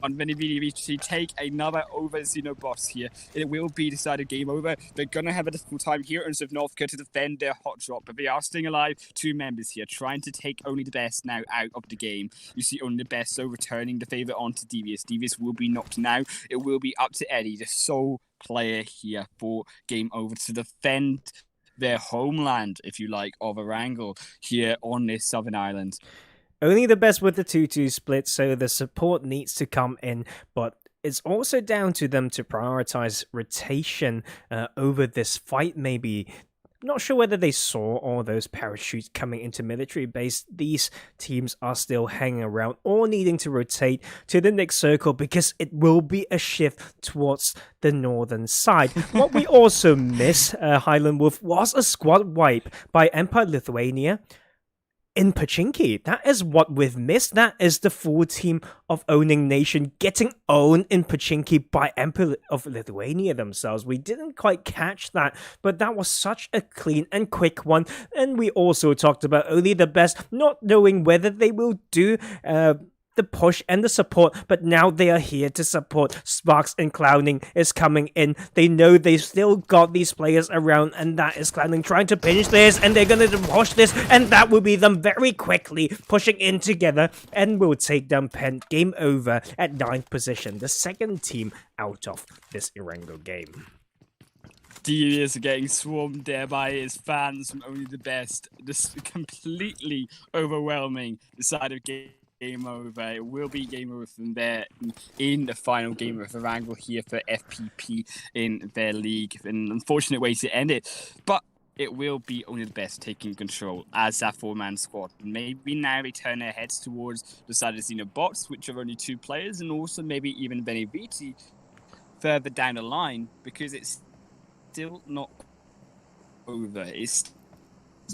On Veni Vidi Vici take another over Xenobots here. It will be decided game over. They're going to have a difficult time here in Sivnovka to defend their hot drop, but they are staying alive. 2 members here trying to take Only the Best now out of the game. You see Only the Best so returning the favour onto Devious. Devious will be knocked now. It will be up to Eddie, the sole player here for game over, to defend their homeland, if you like, of Erangel here on this southern island. Only the Best with the 2-2 split, so the support needs to come in, but it's also down to them to prioritize rotation over this fight, maybe. Not sure whether they saw all those parachutes coming into military base. These teams are still hanging around or needing to rotate to the next circle, because it will be a shift towards the northern side. What we also miss, Highland Wolf, was a squad wipe by Empire Lithuania in Pachinki. That is what we've missed. That is the full team of Owning Nation getting owned in Pachinki by Empire of Lithuania themselves. We didn't quite catch that, but that was such a clean and quick one. And we also talked about Only the Best not knowing whether they will do the push and the support, but now they are here to support. Sparks and Clowning is coming in. They know they've still got these players around, and that is Clowning trying to pinch this, and they're going to push this, and that will be them very quickly pushing in together, and will take down Pen Game Over at 9th position, the second team out of this Erangel game. Devious are getting swarmed there by his fans from Only the Best, just completely overwhelming the side of game over. It will be game over from there in the final game of Erangel here for FPP in their league. An unfortunate way to end it, but it will be Only the Best taking control as that 4-man squad. Maybe now they turn their heads towards the side of Xenobots, which are only 2 players, and also maybe even Veni Vidi further down the line, because it's still not over. It's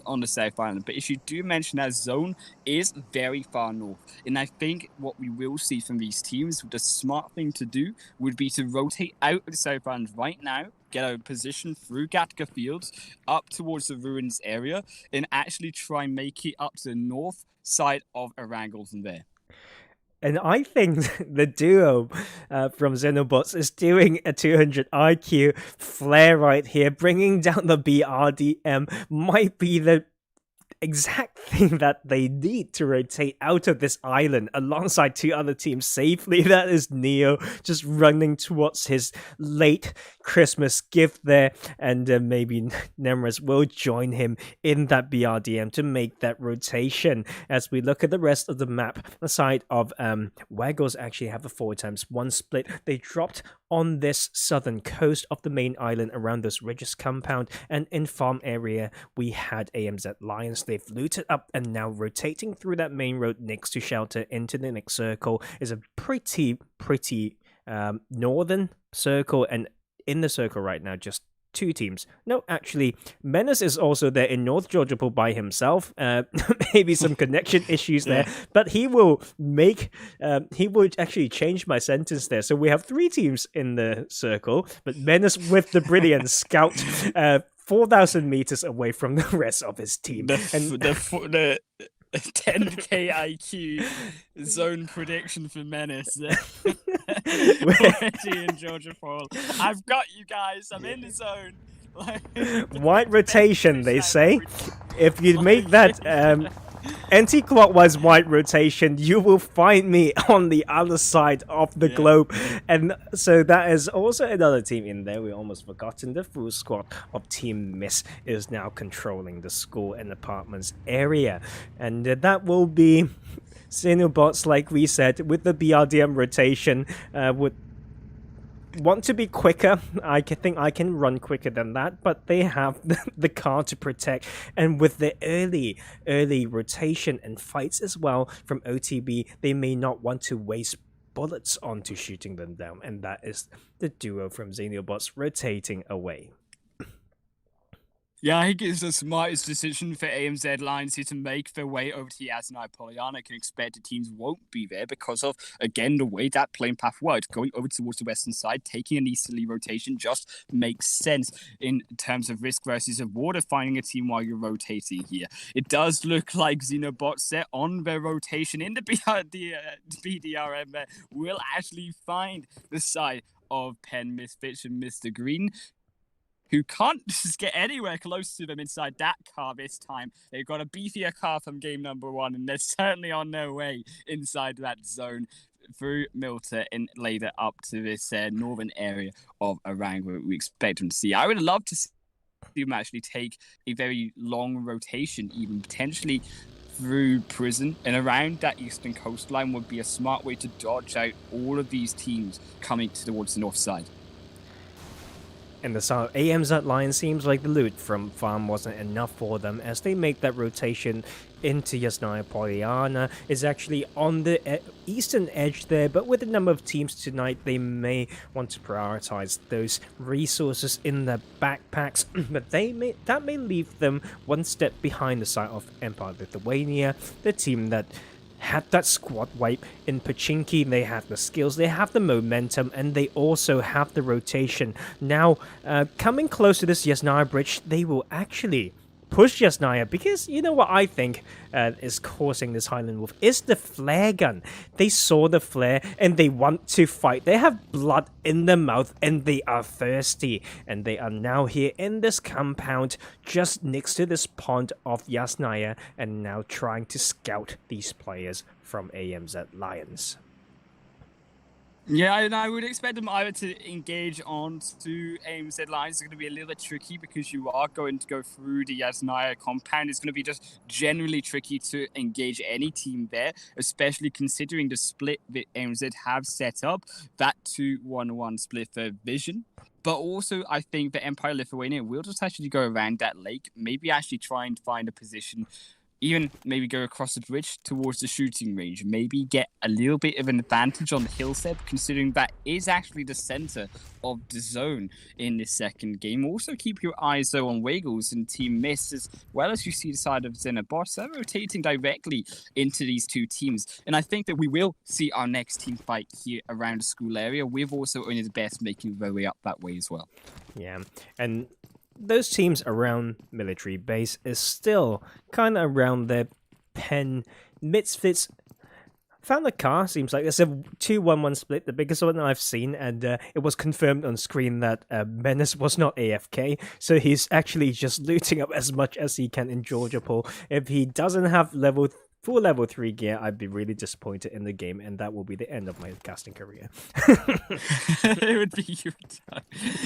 on the South Island. But if you do mention that zone is very far north. And I think what we will see from these teams, the smart thing to do would be to rotate out of the South Island right now, get a position through Gatka Fields up towards the ruins area, and actually try and make it up to the north side of Erangel from there. And I think the duo from Xenobots is doing a 200 IQ flare right here, bringing down the BRDM. Might be the exact thing that they need to rotate out of this island alongside two other teams safely. That is Neo just running towards his late Christmas gift there, and maybe Nemrus will join him in that BRDM to make that rotation. As we look at the rest of the map, the side of Waggles actually have a 4x1 split. They dropped on this southern coast of the main island around this Regis compound, and in farm area we had AMZ Lions. They've looted up and now rotating through that main road next to shelter into the next circle is a pretty northern circle, and in the circle right now just two teams. No, actually, Menace is also there in North Georgia Pool by himself. Maybe some connection issues there, but he will actually change my sentence there. So we have three teams in the circle, but Menace with the brilliant scout 4,000 meters away from the rest of his team. The 10k IQ zone prediction for Menace. Already in Georgia Fall. I've got you guys. I'm in the zone. White rotation, they say. If you make that anti-clockwise white rotation, you will find me on the other side of the globe. And so that is also another team in there. We almost forgotten the full squad of Team Miss is now controlling the school and apartments area, and that will be Xenobots, like we said, with the BRDM rotation. Would want to be quicker. I think I can run quicker than that, but they have the car to protect, and with the early rotation and fights as well from OTB, they may not want to waste bullets onto shooting them down, and that is the duo from Xenobots rotating away. Yeah, I think it's the smartest decision for AMZ Lions here to make their way over to Yasnai Polyana. I can expect the teams won't be there because of, again, the way that plane path works. Going over towards the western side, taking an easterly rotation just makes sense in terms of risk versus reward of finding a team while you're rotating here. It does look like Xenobots set on their rotation in the BDRM will actually find the side of Penn Misfits and Mr. Green, who can't just get anywhere close to them inside that car this time. They've got a beefier car from game number one, and they're certainly on their way inside that zone through Milta and later up to this northern area of Erangel we expect them to see. I would love to see them actually take a very long rotation, even potentially through prison and around that eastern coastline would be a smart way to dodge out all of these teams coming towards the north side. In the south, AMZ Lion seems like the loot from farm wasn't enough for them, as they make that rotation into Yasnaya Polyana. Is actually on the eastern edge there, but with the number of teams tonight, they may want to prioritize those resources in their backpacks, but that may leave them one step behind the side of Empire Lithuania, the team that had that squad wipe in Pachinki. They have the skills, they have the momentum, and they also have the rotation. Now, coming close to this Yasnaya bridge, they will actually push Yasnaya, because you know what I think is causing this Highland Wolf is the flare gun. They saw the flare and they want to fight. They have blood in their mouth and they are thirsty, and they are now here in this compound just next to this pond of Yasnaya, and now trying to scout these players from AMZ Lions. Yeah, and I would expect them either to engage on to AMZ Lions. It's going to be a little bit tricky because you are going to go through the Yasnaya compound. It's going to be just generally tricky to engage any team there, especially considering the split that AMZ have set up, that 2-1-1 split for Vision. But also, I think that Empire Lithuania will just actually go around that lake, maybe actually try and find a position even maybe go across the bridge towards the shooting range, maybe get a little bit of an advantage on the hillside, considering that is actually the center of the zone in this second game. Also keep your eyes though on Wiggles and Team Mist, as well as you see the side of Xenobots. They're rotating directly into these two teams, and I think that we will see our next team fight here around the school area, with also only the best making their way up that way as well. Yeah, and those teams around military base is still kind of around their pen. Misfits found a car, seems like it's a 2-1-1 split, the biggest one I've seen, and it was confirmed on screen that Menace was not AFK, so he's actually just looting up as much as he can in Georgia Pool. If he doesn't have full level 3 gear, I'd be really disappointed in the game, and that will be the end of my casting career. It would be your time.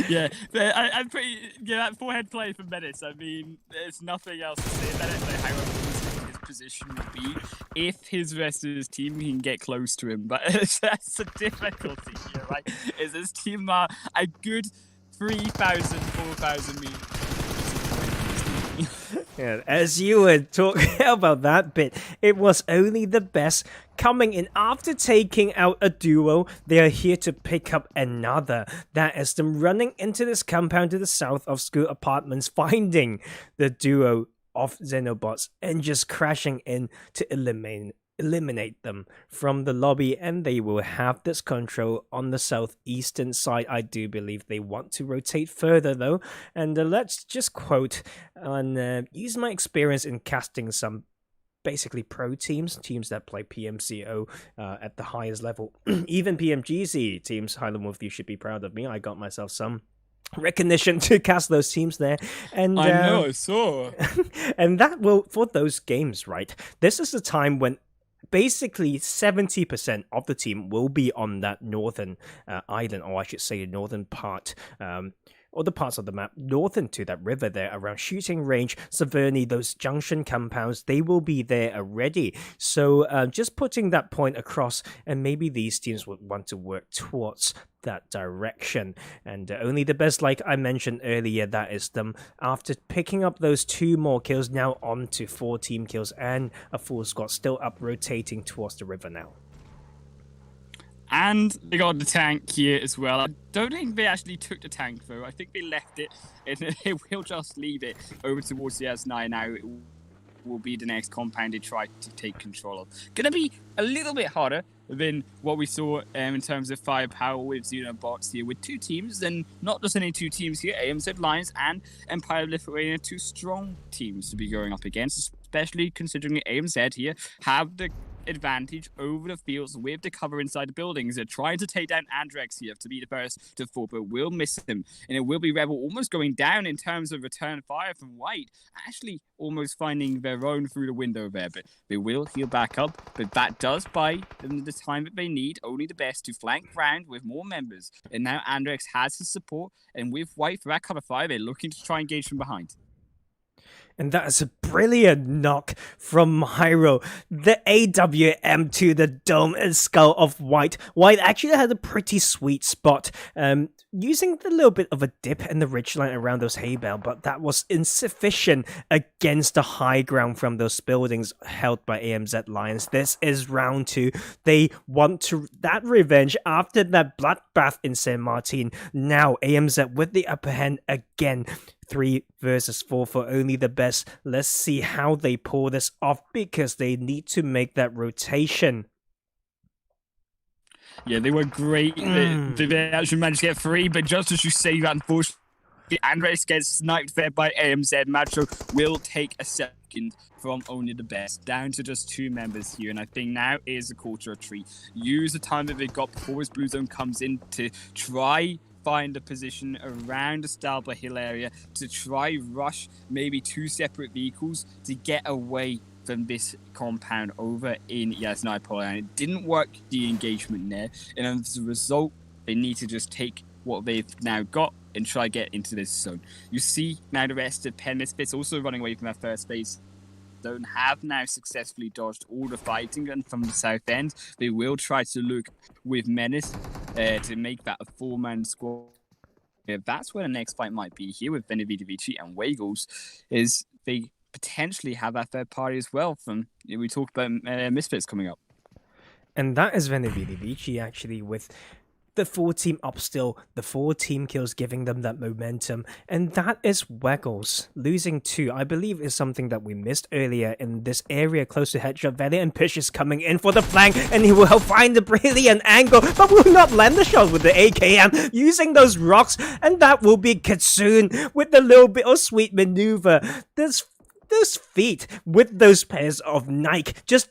Yeah, I'm pretty. Yeah, that forehead play for Menace. I mean, there's nothing else to say about it. Like how his position would be if his rest of his team can get close to him. But that's the difficulty here, right? Is his team are a good 3,000, 4,000 meters. Yeah, as you were talking about that bit, it was only the best coming in after taking out a duo. They are here to pick up another. That is them running into this compound to the south of school apartments, finding the duo of Xenobots and just crashing in to eliminate them from the lobby, and they will have this control on the southeastern side. I do believe they want to rotate further though, and let's just quote and use my experience in casting some basically pro teams that play PMCO at the highest level. Even PMGC teams, Highland Wolf, you should be proud of me. I got myself some recognition to cast those teams there, and I know, I saw. And that will, for those games, right, this is the time when basically 70% of the team will be on that northern island, or I should say northern part, or the parts of the map northern to that river there around shooting range, Severny, those junction compounds, they will be there already. So just putting that point across, and maybe these teams would want to work towards that direction. And only the best, like I mentioned earlier, that is them after picking up those 2 more kills, now on to 4 team kills and a full squad still up rotating towards the river now. And they got the tank here as well. I don't think they actually took the tank though. I think they left it, and they will just leave it over towards the S9 now. It will be the next compound they try to take control of. Gonna be a little bit harder than what we saw in terms of firepower with Xenobots here, with 2 teams, and not just any 2 teams here, AMZ Lions and Empire of Lithuania, 2 strong teams to be going up against, especially considering the AMZ here have the advantage over the fields with the cover inside the buildings. They're trying to take down Andrex here to be the first to fall, but will miss him. And it will be Rebel almost going down in terms of return fire from White, actually almost finding their own through the window there, but they will heal back up. But that does buy them the time that they need, only the best, to flank round with more members. And now Andrex has his support, and with White for that cover fire, they're looking to try and engage from behind. And that is a brilliant knock from Myro. The AWM to the dome and skull of White. White actually had a pretty sweet spot, using a little bit of a dip in the ridgeline around those hay bale, but that was insufficient against the high ground from those buildings held by AMZ Lions. This is round 2. They want to that revenge after that bloodbath in Saint Martin. Now AMZ with the upper hand again. 3 versus 4 for only the best. Let's see how they pull this off, because they need to make that rotation. Yeah, they were great. They actually managed to get 3, but just as you say that, unfortunately, Andres gets sniped there by AMZ. Macho will take a second from only the best, down to just 2 members here, and I think now is a call to retreat. Use the time that they got before his blue zone comes in to try find a position around the Stalber Hill area to try rush maybe 2 separate vehicles to get away from this compound over in Yasnai, and it didn't work, the engagement there, and as a result they need to just take what they've now got and try get into this zone. You see now the rest of Penn Misfits also running away from their first phase zone have now successfully dodged all the fighting, and from the south end they will try to look with Menace to make that a 4-man squad. That's where the next fight might be here with Benevici and Wagles, is they potentially have that third party as well. We talked about Misfits coming up. And that is Vici actually with the 4-team up still, the 4-team kills giving them that momentum, and that is Waggles. Losing 2, I believe, is something that we missed earlier in this area close to Headshot Valley, and Pish is coming in for the flank, and he will find the brilliant angle, but will not land the shot with the AKM, using those rocks, and that will be Kitsune with the little bit of sweet maneuver. Those feet with those pairs of Nike just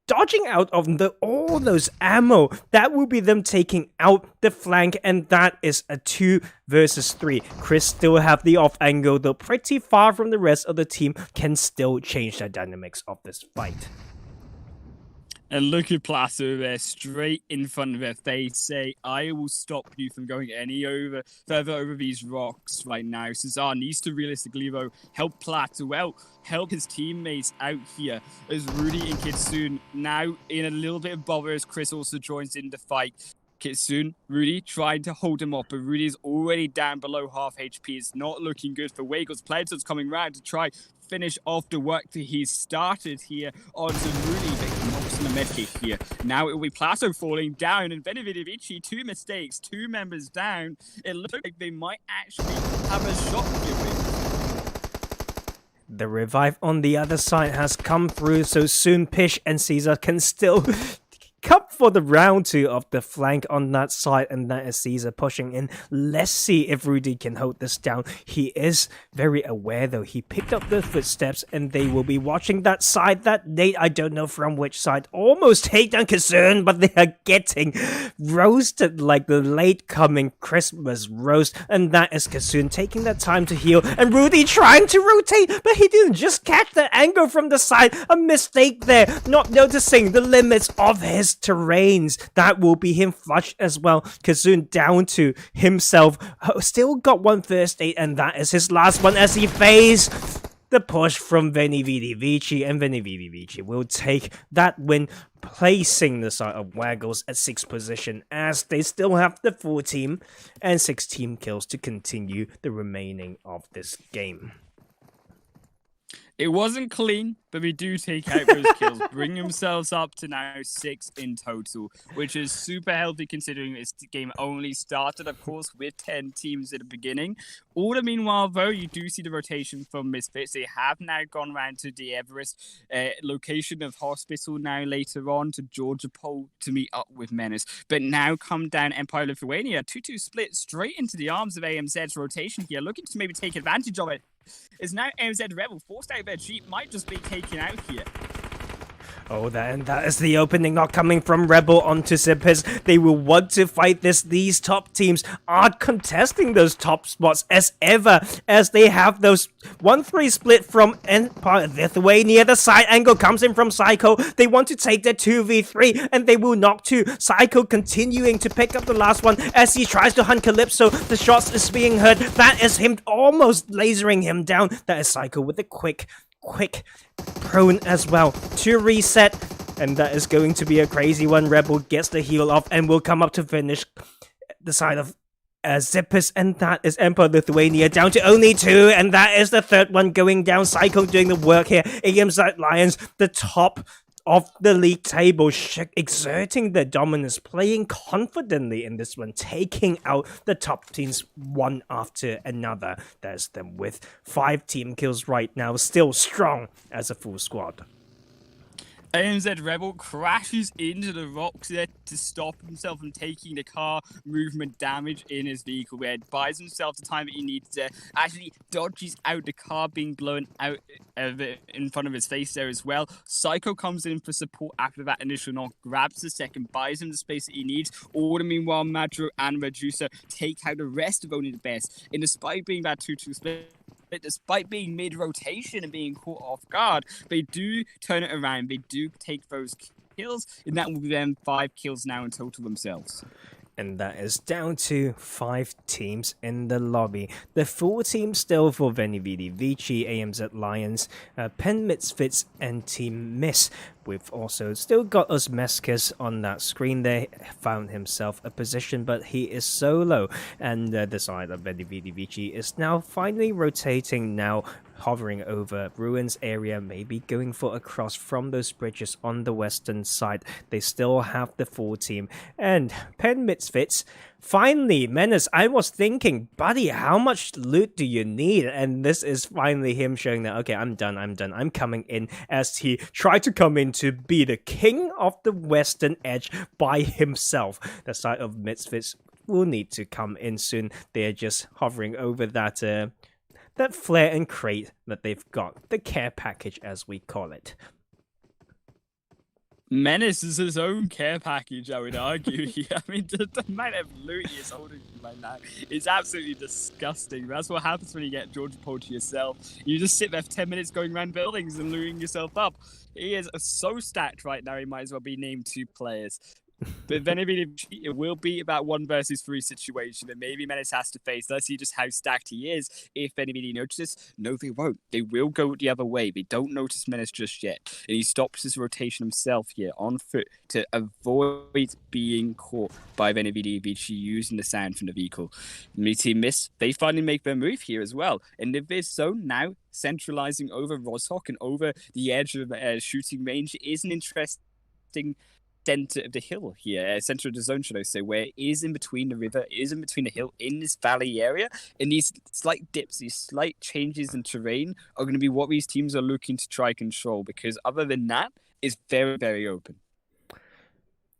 dodging out of all those ammo, that will be them taking out the flank, and that is a 2 versus 3. Chris still have the off angle, though pretty far from the rest of the team, can still change the dynamics of this fight. And look at Plato there, straight in front of their face, say, I will stop you from going further over these rocks right now. Cesar needs to realistically, though, help Plato out, help his teammates out here, as Rudy and Kitsune now in a little bit of bother as Chris also joins in the fight. Kitsune, Rudy trying to hold him off, but Rudy is already down below half HP. It's not looking good for Waggles. Plato's coming round to try finish off the work that he's started here onto Rudy, but knocks in the medkit here. Now it will be Plato falling down, and Vici, 2 mistakes, 2 members down. It looks like they might actually have a shot here. The revive on the other side has come through, so soon Pish and Caesar can still come for the round 2 of the flank on that side, and that is Caesar pushing in. Let's see if Rudy can hold this down. He is very aware, though. He picked up the footsteps, and they will be watching that side. That Nate, I don't know from which side, almost take down Kazun, but they are getting roasted like the late coming Christmas roast, and that is Kazun taking that time to heal, and Rudy trying to rotate, but he didn't just catch the angle from the side. A mistake there, not noticing the limits of his terrains. That will be him flushed as well. Kazun down to himself. Still got 1 first aid, and that is his last one as he faced the push from Vici, and Vici will take that win, placing the side of Waggles at 6th position, as they still have the 4-team and 6-team kills to continue the remaining of this game. It wasn't clean, but we do take out those kills, bring themselves up to now 6 in total, which is super healthy considering this game only started, of course, with 10 teams at the beginning. All the meanwhile, though, you do see the rotation from Misfits. They have now gone round to the Everest location of Hospital now later on to Georgia Pole to meet up with Menace. But now come down Empire Lithuania, 2-2 split straight into the arms of AMZ's rotation here, looking to maybe take advantage of it. Is now AMZ Rebel forced out of their Jeep, might just be taken out here. Oh, that is the opening knock coming from Rebel onto Zippers. They will want to fight this. These top teams are contesting those top spots as ever, as they have those 1-3 split from Empire Lithuania. The side angle comes in from Psycho. They want to take their 2v3, and they will knock 2. Psycho continuing to pick up the last one as he tries to hunt Calypso. The shots is being heard. That is him almost lasering him down. That is Psycho with a quick prone as well to reset, and that is going to be a crazy one. Rebel gets the heal off and will come up to finish the side of Zippers, and that is Empire Lithuania down to only 2, and that is the 3rd one going down. Psycho doing the work here. AMZ Lions, the top of the league table, exerting their dominance, playing confidently in this one, taking out the top teams one after another. There's them with 5 team kills right now, still strong as a full squad. AMZ Rebel crashes into the rocks there to stop himself from taking the car movement damage in his vehicle, where it buys himself the time that he needs to actually dodges out the car being blown out of it in front of his face there as well. Psycho comes in for support after that initial knock, grabs the second, buys him the space that he needs. All the meanwhile, Madro and Medusa take out the rest of Only the Best. And despite being that 2-2 split, despite being mid-rotation and being caught off guard, they do turn it around. They do take those kills, and that will be them 5 kills now in total themselves. And that is down to 5 teams in the lobby. The 4 teams still for Vici, AMZ Lions, Penn Misfits, and Team Miss. We've also still got us Meskis on that screen there. Found himself a position, but he is solo. And the side of Vici is now finally rotating now hovering over Ruins area, maybe going for a cross from those bridges on the western side. They still have the full team. And Pen Misfits, finally, Menace, I was thinking, buddy, how much loot do you need? And this is finally him showing that, okay, I'm done, I'm coming in, as he tried to come in to be the king of the western edge by himself. The side of Misfits will need to come in soon. They're just hovering over that that flare and crate that they've got, the care package as we call it. Menace is his own care package, I would argue. I mean, the amount of loot he is holding right now is absolutely disgusting. That's what happens when you get Georgia Paul to yourself. You just sit there for 10 minutes going around buildings and looting yourself up. He is so stacked right now, he might as well be named 2 players. But then it will be about 1 versus 3 situation that maybe Menace has to face. Let's see just how stacked he is. If anybody notices, no, they won't. They will go the other way. They don't notice Menace just yet. And he stops his rotation himself here on foot to avoid being caught by Vici using the sound from the vehicle. Team Miss, they finally make their move here as well. And if this zone now centralizing over Rozhok and over the edge of shooting range is an interesting center of the hill here, center of the zone, should I say, where it is in between the river, it is in between the hill, in this valley area, and these slight dips, these slight changes in terrain are going to be what these teams are looking to try control, because other than that, it's very, very open.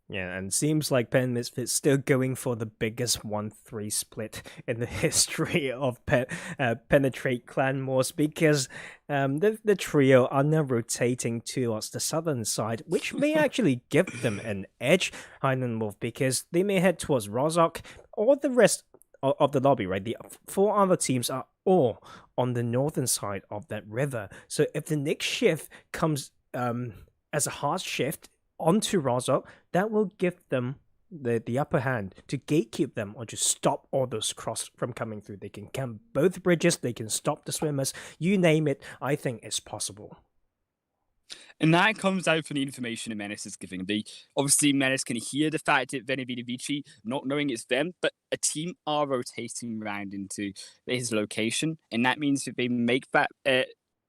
Yeah, and seems like Pen Misfits still going for the biggest 1-3 split in the history of Penetrate Clan Wars, because the trio are now rotating towards the southern side, which may actually give them an edge, Highland Wolf, because they may head towards Rozhok or the rest of the lobby, right? The 4 other teams are all on the northern side of that river. So if the next shift comes as a hard shift onto Rozhok, that will give them the upper hand to gatekeep them or to stop all those cross from coming through. They can camp both bridges, they can stop the swimmers, you name it. I think it's possible. And that comes out from the information that Menace is giving. Obviously, Menace can hear the fact that Vici, not knowing it's them, but a team are rotating around into his location, and that means that they make that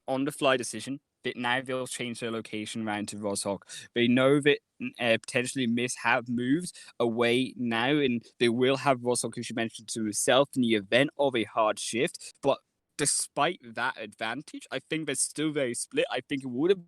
on-the-fly decision. That now they'll change their location around to Rozhok. They know that potentially Miss have moved away now, and they will have Rozhok, as you mentioned, to himself in the event of a hard shift. But despite that advantage, I think they're still very split. I think it would have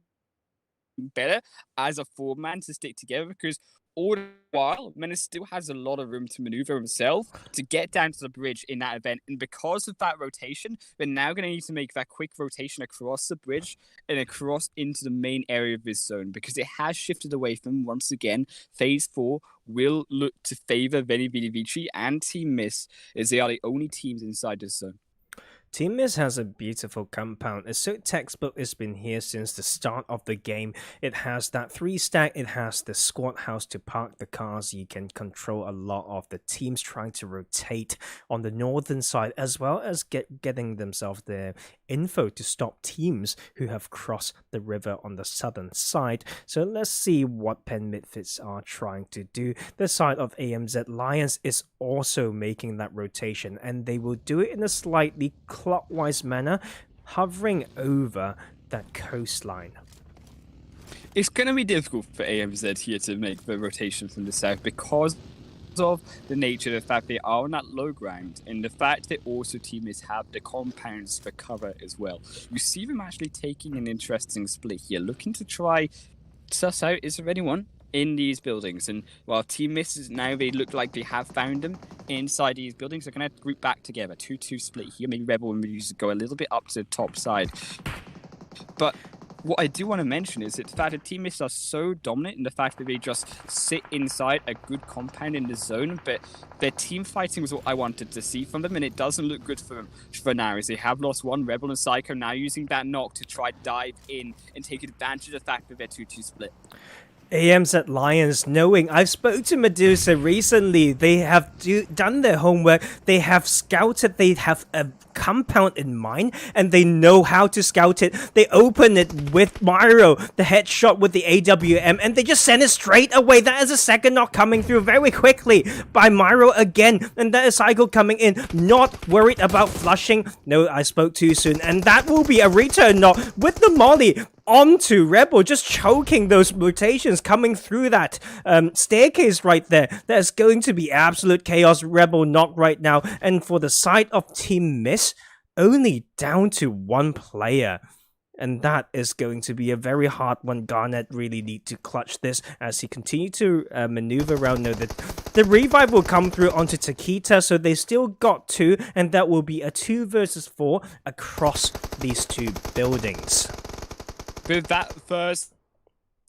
been better as a 4-man to stick together, because all the while, Menace still has a lot of room to maneuver himself to get down to the bridge in that event. And because of that rotation, they're now going to need to make that quick rotation across the bridge and across into the main area of this zone, because it has shifted away from, once again, Phase 4 will look to favor Vici and Team Miss, as they are the only teams inside this zone. Team Miss has a beautiful compound. It's so textbook. It's been here since the start of the game. It has that 3-stack. It has the squad house to park the cars. You can control a lot of the teams trying to rotate on the northern side, as well as getting themselves the info to stop teams who have crossed the river on the southern side. So let's see what Pen Misfits are trying to do. The side of AMZ Lions is also making that rotation, and they will do it in a slightly clockwise manner, hovering over that coastline. It's going to be difficult for AMZ here to make the rotation from the south because of the nature of the fact they are on that low ground, and the fact that also teammates have the compounds for cover as well. You see them actually taking an interesting split here, looking to try suss out, is there anyone in these buildings? And while Team Misses now, they look like they have found them inside these buildings, they're going to group back together. 2-2 split here. Maybe Rebel and Muse go a little bit up to the top side. But what I do want to mention is that the fact that Team Misses are so dominant in the fact that they just sit inside a good compound in the zone, but their team fighting was what I wanted to see from them, and it doesn't look good for them for now, as they have lost one. Rebel and Psycho now using that knock to try dive in and take advantage of the fact that they're 2-2 split. AMZ Lions, knowing I've spoken to Medusa recently, they have done their homework, they have scouted, they have compound in mind, and they know how to scout it. They open it with Myro, the headshot with the AWM, and they just send it straight away. That is a second knock coming through very quickly by Myro again, and that is Cycle coming in, not worried about flushing. No, I spoke too soon, and that will be a return knock with the molly onto Rebel, just choking those rotations coming through that staircase right there. There's going to be absolute chaos. Rebel knock right now, and for the side of Team Miss, only down to one player. And that is going to be a very hard one. Garnet really need to clutch this as he continue to maneuver around. No, the revive will come through onto Takita, so they still got 2, and that will be a 2 versus 4 across these 2 buildings. With that first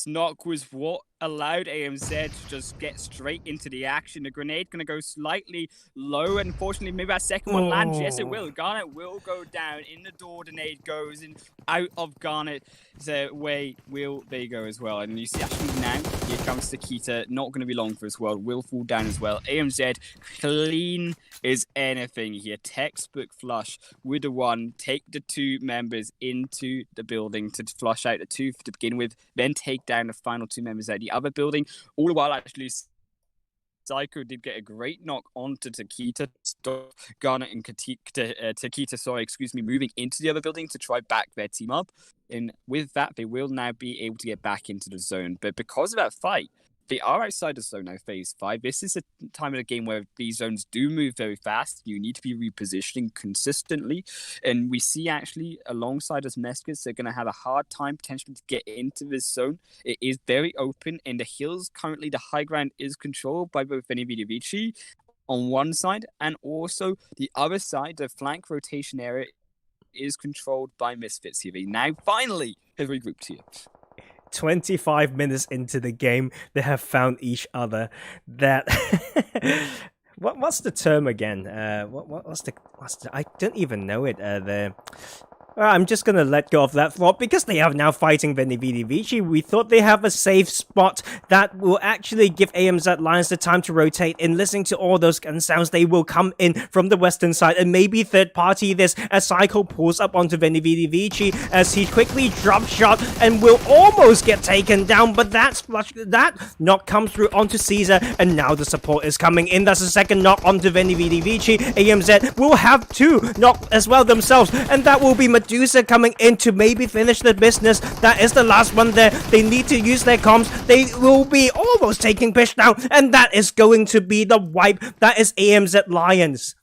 knock was what allowed AMZ to just get straight into the action. The grenade going to go slightly low. Unfortunately, maybe that second one lands. Yes, it will. Garnet will go down. In the door, the nade goes and out of Garnet's way will they go as well. And you see actually now, here comes Takita. Not going to be long for as well. Will fall down as well. AMZ clean as anything here. Textbook flush with the 1. Take the 2 members into the building to flush out the 2 to begin with. Then take down the final 2 members out the other building. All the while, actually, Psycho did get a great knock onto Takita, stop Garnet and Takita, moving into the other building to try back their team up. And with that, they will now be able to get back into the zone. But because of that fight, they are outside the zone now, phase 5. This is a time of the game where these zones do move very fast. You need to be repositioning consistently. And we see actually, alongside us Meskers, they're going to have a hard time potentially to get into this zone. It is very open, and the hills currently, the high ground is controlled by both Venivici on one side, and also the other side, the flank rotation area, is controlled by Misfits here. They now finally have regrouped here. 25 minutes into the game, they have found each other. That what's the term again? What's the I don't even know it. I'm just gonna let go of that thought because they are now fighting Venivici. We thought they have a safe spot that will actually give AMZ Lions the time to rotate. In listening to all those gun sounds, they will come in from the western side and maybe third party this as Cycle pulls up onto Venivici as he quickly drop shot and will almost get taken down, but that knock comes through onto Caesar, and now the support is coming in. That's a second knock onto Venivici. AMZ will have 2 knock as well themselves, and that will be Medusa coming in to maybe finish the business. That is the last one there. They need to use their comms. They will be almost taking push now, and that is going to be the wipe. That is AMZ Lions.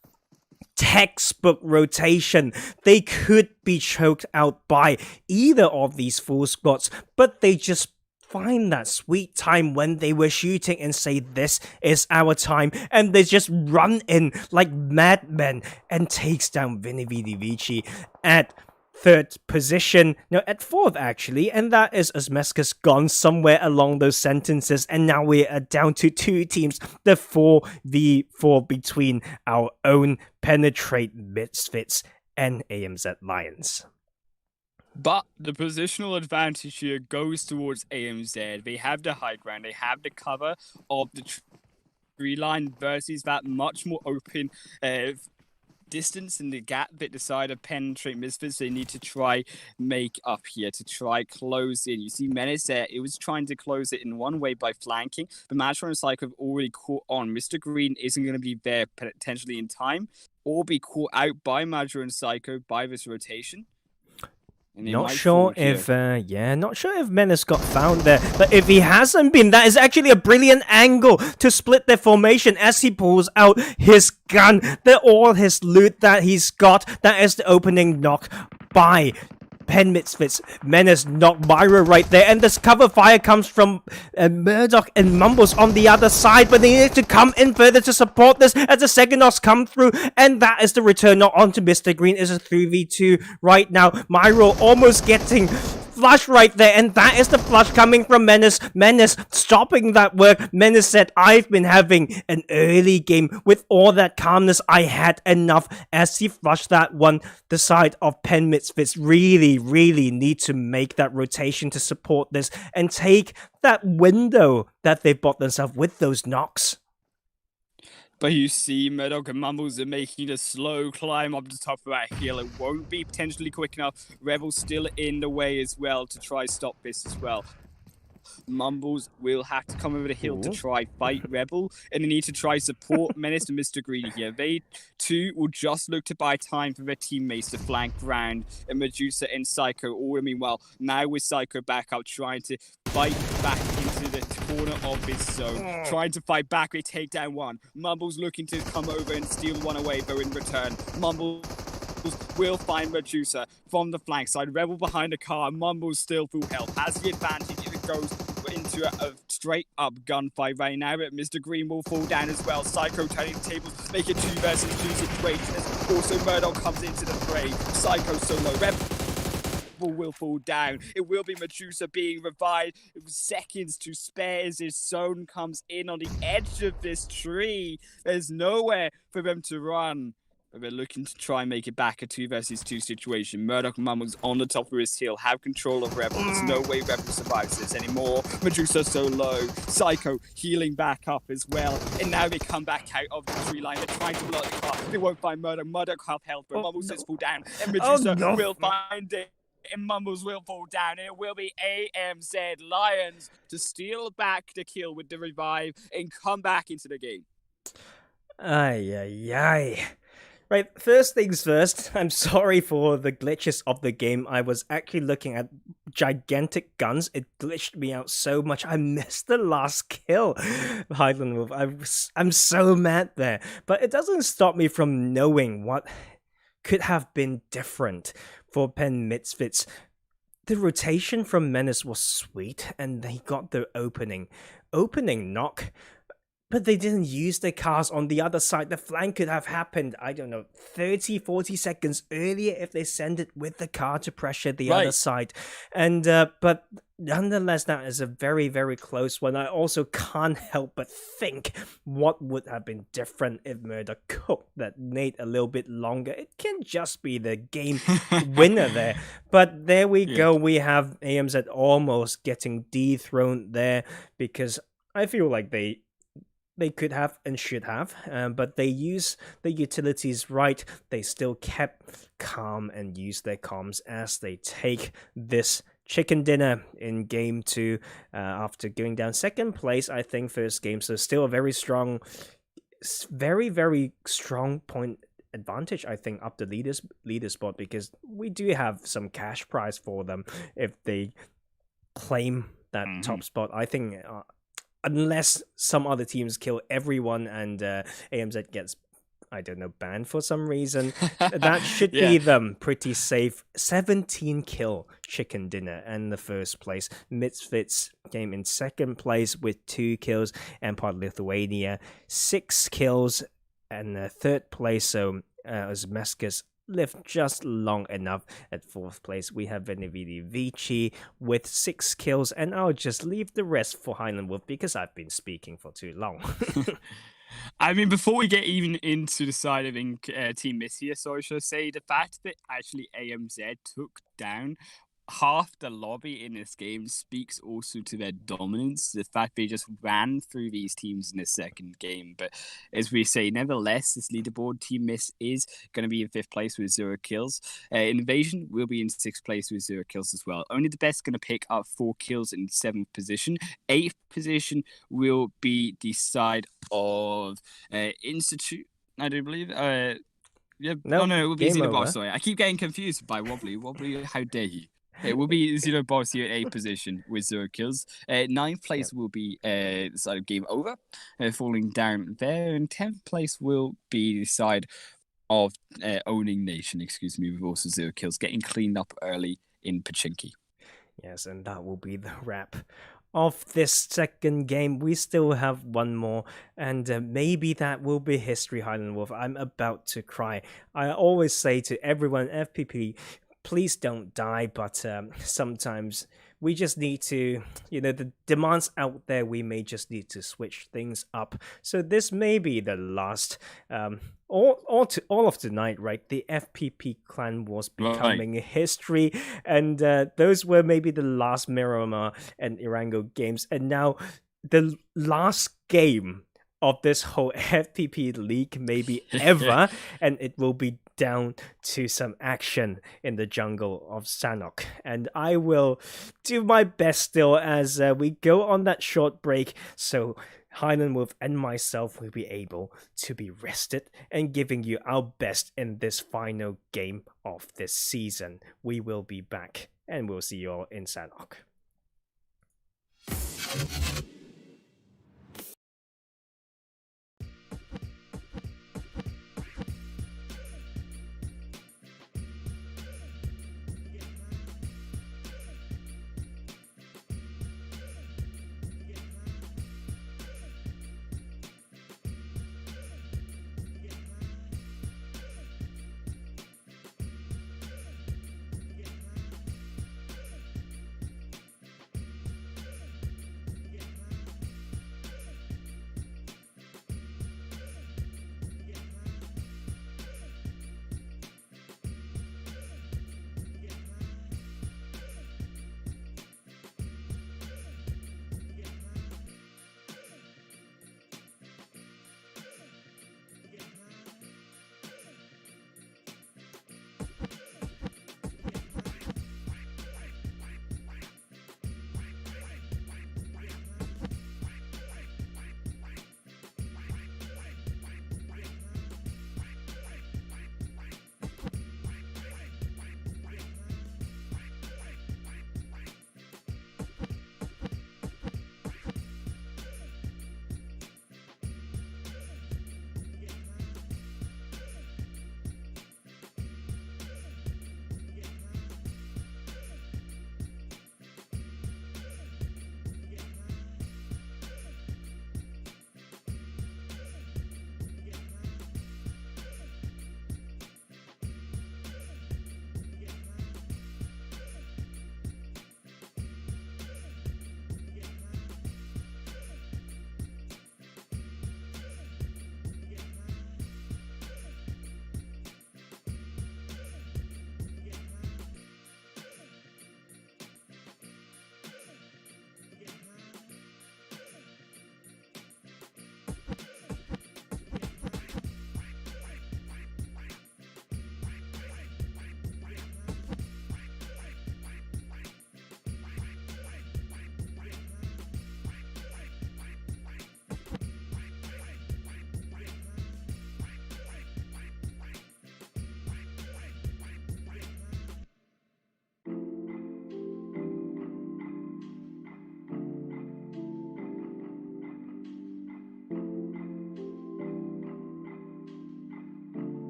Textbook rotation. They could be choked out by either of these full squads, but they just find that sweet time when they were shooting and say, this is our time, and they just run in like madmen and takes down Venivici at 3rd position, no, at 4th actually, and that is as Meskers gone somewhere along those sentences, and now we are down to 2 teams, the 4v4 between our own Penetrate Misfits and AMZ Lions. But the positional advantage here goes towards AMZ. They have the high ground, they have the cover of the tree line versus that much more open distance in the gap bit the side of Penetrate Misfits. They need to try make up here, to try close in. You see Menace there, it was trying to close it in one way by flanking, but Matra and Psycho have already caught on. Mr. Green isn't going to be there potentially in time, or be caught out by Matra and Psycho by this rotation. Not sure if Menace got found there, but if he hasn't been, that is actually a brilliant angle to split their formation as he pulls out his gun. All his loot that he's got. That is the opening knock by Pen Misfits. Menace knocked Myra right there, and this cover fire comes from Murdoch and Mumbles on the other side, but they need to come in further to support this as the second knocks come through, and that is the return knock onto Mr. Green. Is a 3v2 right now. Myra almost getting flush right there, and that is the flush coming from Menace. Menace stopping that work. Menace said, I've been having an early game with all that calmness. I had enough, as he flushed that one. The side of Pen Misfits really need to make that rotation to support this and take that window that they've bought themselves with those knocks. But you see, Murdoch and Mumbles are making a slow climb up the top of that hill. It won't be potentially quick enough. Rebel's still in the way as well to try stop this as well. Mumbles will have to come over the hill to try fight Rebel, and they need to try support Menace and Mr. Greedy here. They too will just look to buy time for their teammates to flank round, and Medusa and Psycho all meanwhile now with Psycho back up trying to fight back into the corner of his zone, trying to fight back. They take down one. Mumbles looking to come over and steal one away, though in return Mumbles will find Medusa from the flank side. Rebel behind the car. Mumbles still full health. Has the advantage if it goes into a straight up gunfight right now. But Mr. Green will fall down as well. Psycho turning the tables, make it 2 versus 2 situation. As also Murdoch comes into the fray. Psycho solo. Rebel will fall down. It will be Medusa being revived. It was seconds to spare as his zone comes in on the edge of this tree. There's nowhere for them to run. But we're looking to try and make it back a 2 versus 2 situation. Murdoch Mumbles on the top of his hill, have control of Rebel. There's no way Rebel survives this anymore. Medusa so low. Psycho healing back up as well. And now they come back out of the tree line. They're trying to block the car. They won't find Murdoch. Murdoch half health, but Mumbles just fall down. And Medusa will find it. And Mumbles will fall down. And it will be AMZ Lions to steal back the kill with the revive and come back into the game. Ay. Right, first things first, I'm sorry for the glitches of the game. I was actually looking at gigantic guns. It glitched me out so much. I missed the last kill, Highland Wolf. I'm so mad there. But it doesn't stop me from knowing what could have been different for Penn Misfits. The rotation from Menace was sweet, and they got the opening knock. But they didn't use the cars on the other side. The flank could have happened, I don't know, 30, 40 seconds earlier if they send it with the car to pressure the other side. And but nonetheless, that is a very, very close one. I also can't help but think what would have been different if Murder cooked that nade a little bit longer. It can just be the game winner there. But there we go. We have AMZ almost getting dethroned there because I feel like they could have and should have, but they use the utilities right. They still kept calm and used their comms as they take this chicken dinner in game 2 after going down second place, I think, first game. So still a very strong, very, very strong point advantage, I think, up the leader spot, because we do have some cash prize for them if they claim that top spot. I think unless some other teams kill everyone and AMZ gets, I don't know, banned for some reason, that should be them pretty safe. 17 kill chicken dinner in the first place. Misfits came in second place with 2 kills. Empire Lithuania 6 kills and third place. So as Mescas lived just long enough at 4th place. We have Benevidi Vici with 6 kills, and I'll just leave the rest for Highland Wolf because I've been speaking for too long. I mean, before we get even into the side of Team Miss here, so I should say the fact that actually AMZ took down half the lobby in this game speaks also to their dominance. The fact they just ran through these teams in the second game. But as we say, nevertheless, this leaderboard, Team Miss is going to be in 5th place with 0 kills. Invasion will be in 6th place with 0 kills as well. Only the best going to pick up 4 kills in 7th position. 8th position will be the side of Institute, I do believe. It will be Zero Boss. Sorry, I keep getting confused by Wobbly. Wobbly, how dare you? It will be Zero Boss here at 8th position with 0 kills. 9th place will be the side of Game Over, falling down there. And 10th place will be the side of Owning Nation, with also 0 kills, getting cleaned up early in Pachinki. Yes, and that will be the wrap of this second game. We still have one more, and maybe that will be history, Highland Wolf. I'm about to cry. I always say to everyone, FPP, please don't die, but sometimes we just need to, the demands out there, we may just need to switch things up. So this may be the last, all of tonight, right? The FPP Clan Wars becoming history, and those were maybe the last Miramar and Irango games, and now the last game of this whole FPP league maybe ever, and it will be down to some action in the jungle of Sanhok. And I will do my best still as we go on that short break, so Highland Wolf and myself will be able to be rested and giving you our best in this final game of this season. We will be back, and we'll see you all in Sanhok.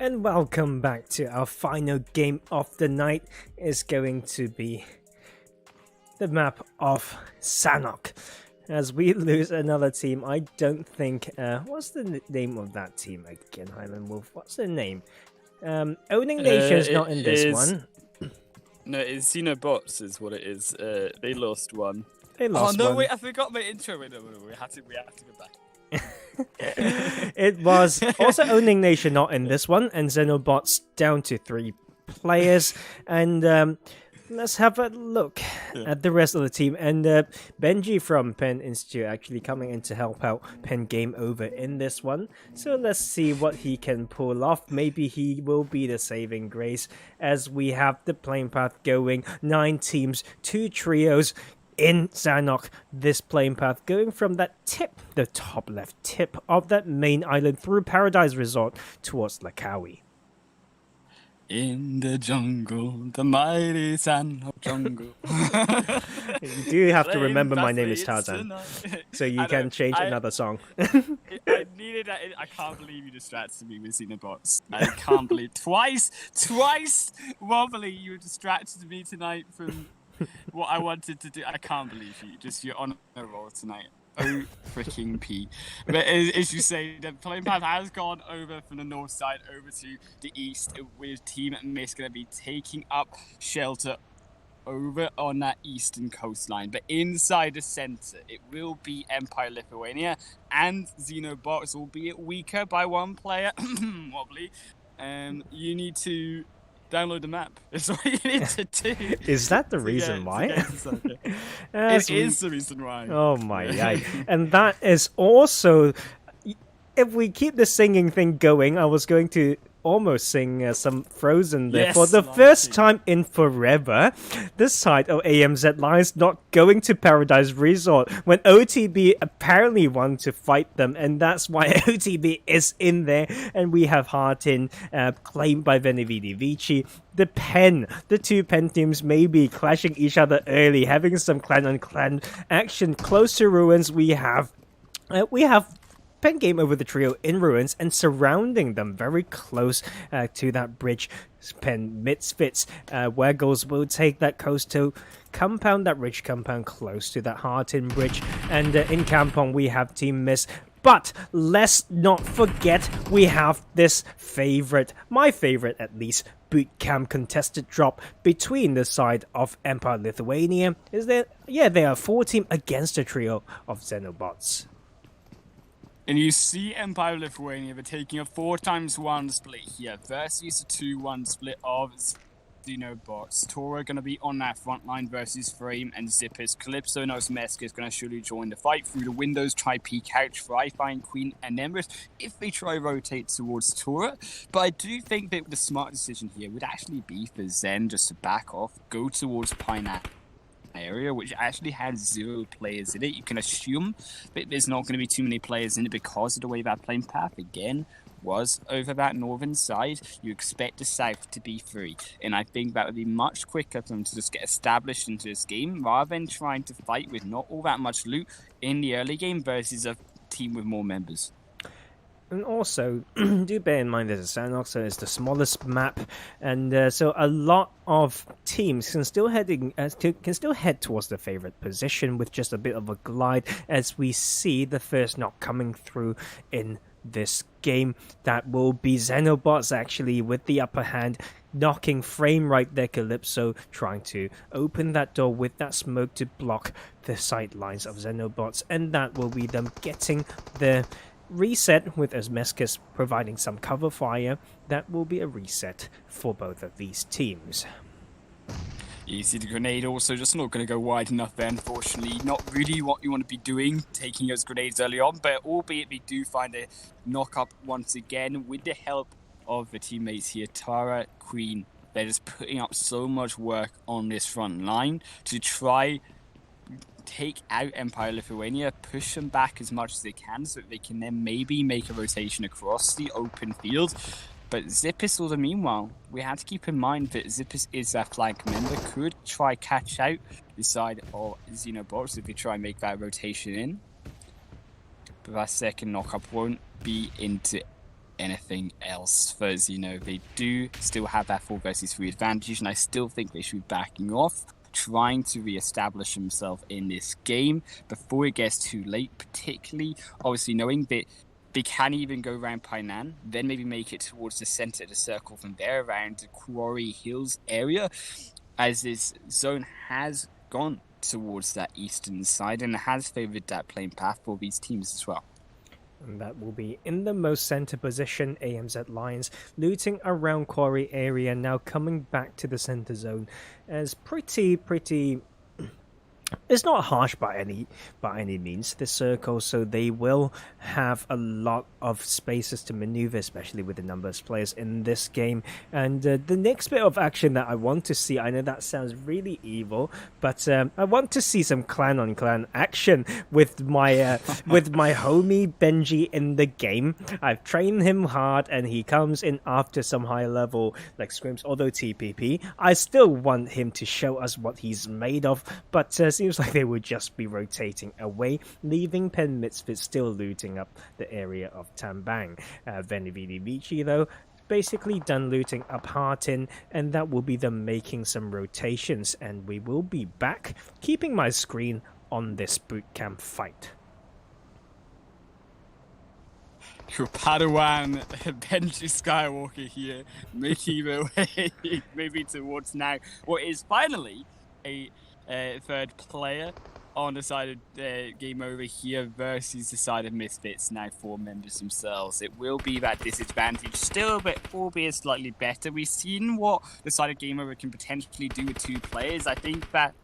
And welcome back to our final game of the night. Is going to be the map of Sanhok. As we lose another team, I don't think... what's the name of that team again, Highland Wolf? What's the name? Owning Nation's not in this one. No, it's Xenobots is what it is. They lost one. They lost one. Oh no, wait, I forgot my intro. Wait, no, we have to go back. It was also Owning Nation not in this one, and Xenobots down to 3 players. And let's have a look at the rest of the team. And Benji from Penn Institute actually coming in to help out Penn Game Over in this one. So let's see what he can pull off. Maybe he will be the saving grace, as we have the playing path going 9 teams, 2 trios in Sanhok. This playing path going from that tip, the top left tip of that main island through Paradise Resort towards Lakawi. In the jungle, the mighty Sanhok jungle. You do have to remember my name is Tarzan, so you can change another song. I needed that. I can't believe you distracted me with Xenobots. I can't believe twice, wobbly, you distracted me tonight from what I wanted to do. I can't believe you. You're on a roll tonight. Oh, freaking P. But as you say, the playing path has gone over from the north side over to the east, with Team Mist going to be taking up shelter over on that eastern coastline. But inside the center, it will be Empire Lithuania and Xenobots, albeit weaker by 1 player. Wobbly. You need to download the map. It's what you need to do. Is that the reason why? It is the reason why. Oh my god. And that is also... If we keep the singing thing going, I was going to almost sing some Frozen there. Yes, for the first time in forever, this side of AMZ Lions not going to Paradise Resort when OTB apparently want to fight them, and that's why OTB is in there. And we have Hartin claimed by Venividi Vici. The 2 Penn teams may be clashing each other early, having some clan on clan action close to Ruins. We have Penn Game Over the trio in Ruins and surrounding them very close to that bridge. Penn Misfits, Waggles will take that coastal compound, that ridge compound close to that Hartin bridge. And in Kampong we have Team Miss. But let's not forget we have this favorite, my favorite at least, boot camp contested drop between the side of Empire Lithuania. They are 4 team against a trio of Xenobots. And you see Empire Lithuania, they're taking a 4x1 split here versus a 2-1 split of Xenobots. Tora going to be on that front line versus Frame and Zippers. Calypso and Osmeska is going to surely join the fight through the windows, try peek out, try find Queen and Empress if they try rotate towards Tora. But I do think that the smart decision here would actually be for Zen just to back off, go towards Pineapple area, which actually has 0 players in it. You can assume that there's not going to be too many players in it because of the way that playing path again was over that northern side. You expect the south to be free, and I think that would be much quicker for them to just get established into this game rather than trying to fight with not all that much loot in the early game versus a team with more members. And also, do bear in mind that Sanhok is the smallest map, and so a lot of teams can still head towards the favorite position with just a bit of a glide, as we see the first knock coming through in this game. That will be Xenobots actually with the upper hand, knocking Frame right there. Calypso trying to open that door with that smoke to block the sight lines of Xenobots, and that will be them getting the reset with Osmeskis providing some cover fire. That will be a reset for both of these teams. You see the grenade also just not going to go wide enough there, unfortunately. Not really what you want to be doing, taking those grenades early on, but albeit we do find a knock up once again with the help of the teammates here, Tara, Queen. They're just putting up so much work on this front line to try take out Empire Lithuania, push them back as much as they can so that they can then maybe make a rotation across the open field. But Zippis, although meanwhile, we have to keep in mind that Zippis is a flank member, could try catch out the side of Xenobots if they try and make that rotation in. But that second knock-up won't be into anything else. Because, they do still have that 4 versus 3 advantage, and I still think they should be backing off, trying to re-establish himself in this game before it gets too late, particularly, obviously, knowing that they can even go around Painan, then maybe make it towards the center of the circle from there, around the Quarry Hills area, as this zone has gone towards that eastern side and has favored that playing path for these teams as well. And that will be in the most center position, AMZ Lions, looting around Quarry area, now coming back to the center zone as pretty it's not harsh by any means, this circle, so they will have a lot of spaces to maneuver, especially with the number of players in this game. And the next bit of action that I want to see, I know that sounds really evil, but I want to see some clan on clan action with my with my homie Benji in the game. I've trained him hard and he comes in after some high level like scrims, although TPP. I still want him to show us what he's made of, but seems like they would just be rotating away, leaving Pen Misfits still looting up the area of Tambang. Venividi Vici, though, basically done looting up Hartin, and that will be them making some rotations, and we will be back, keeping my screen on this bootcamp fight. Your Padawan Benji Skywalker here, making their way maybe towards now what is finally a third player on the side of game over here versus the side of Misfits, now 4 members themselves. It will be that disadvantage still, but albeit slightly better. We've seen what the side of game over can potentially do with 2 players. I think that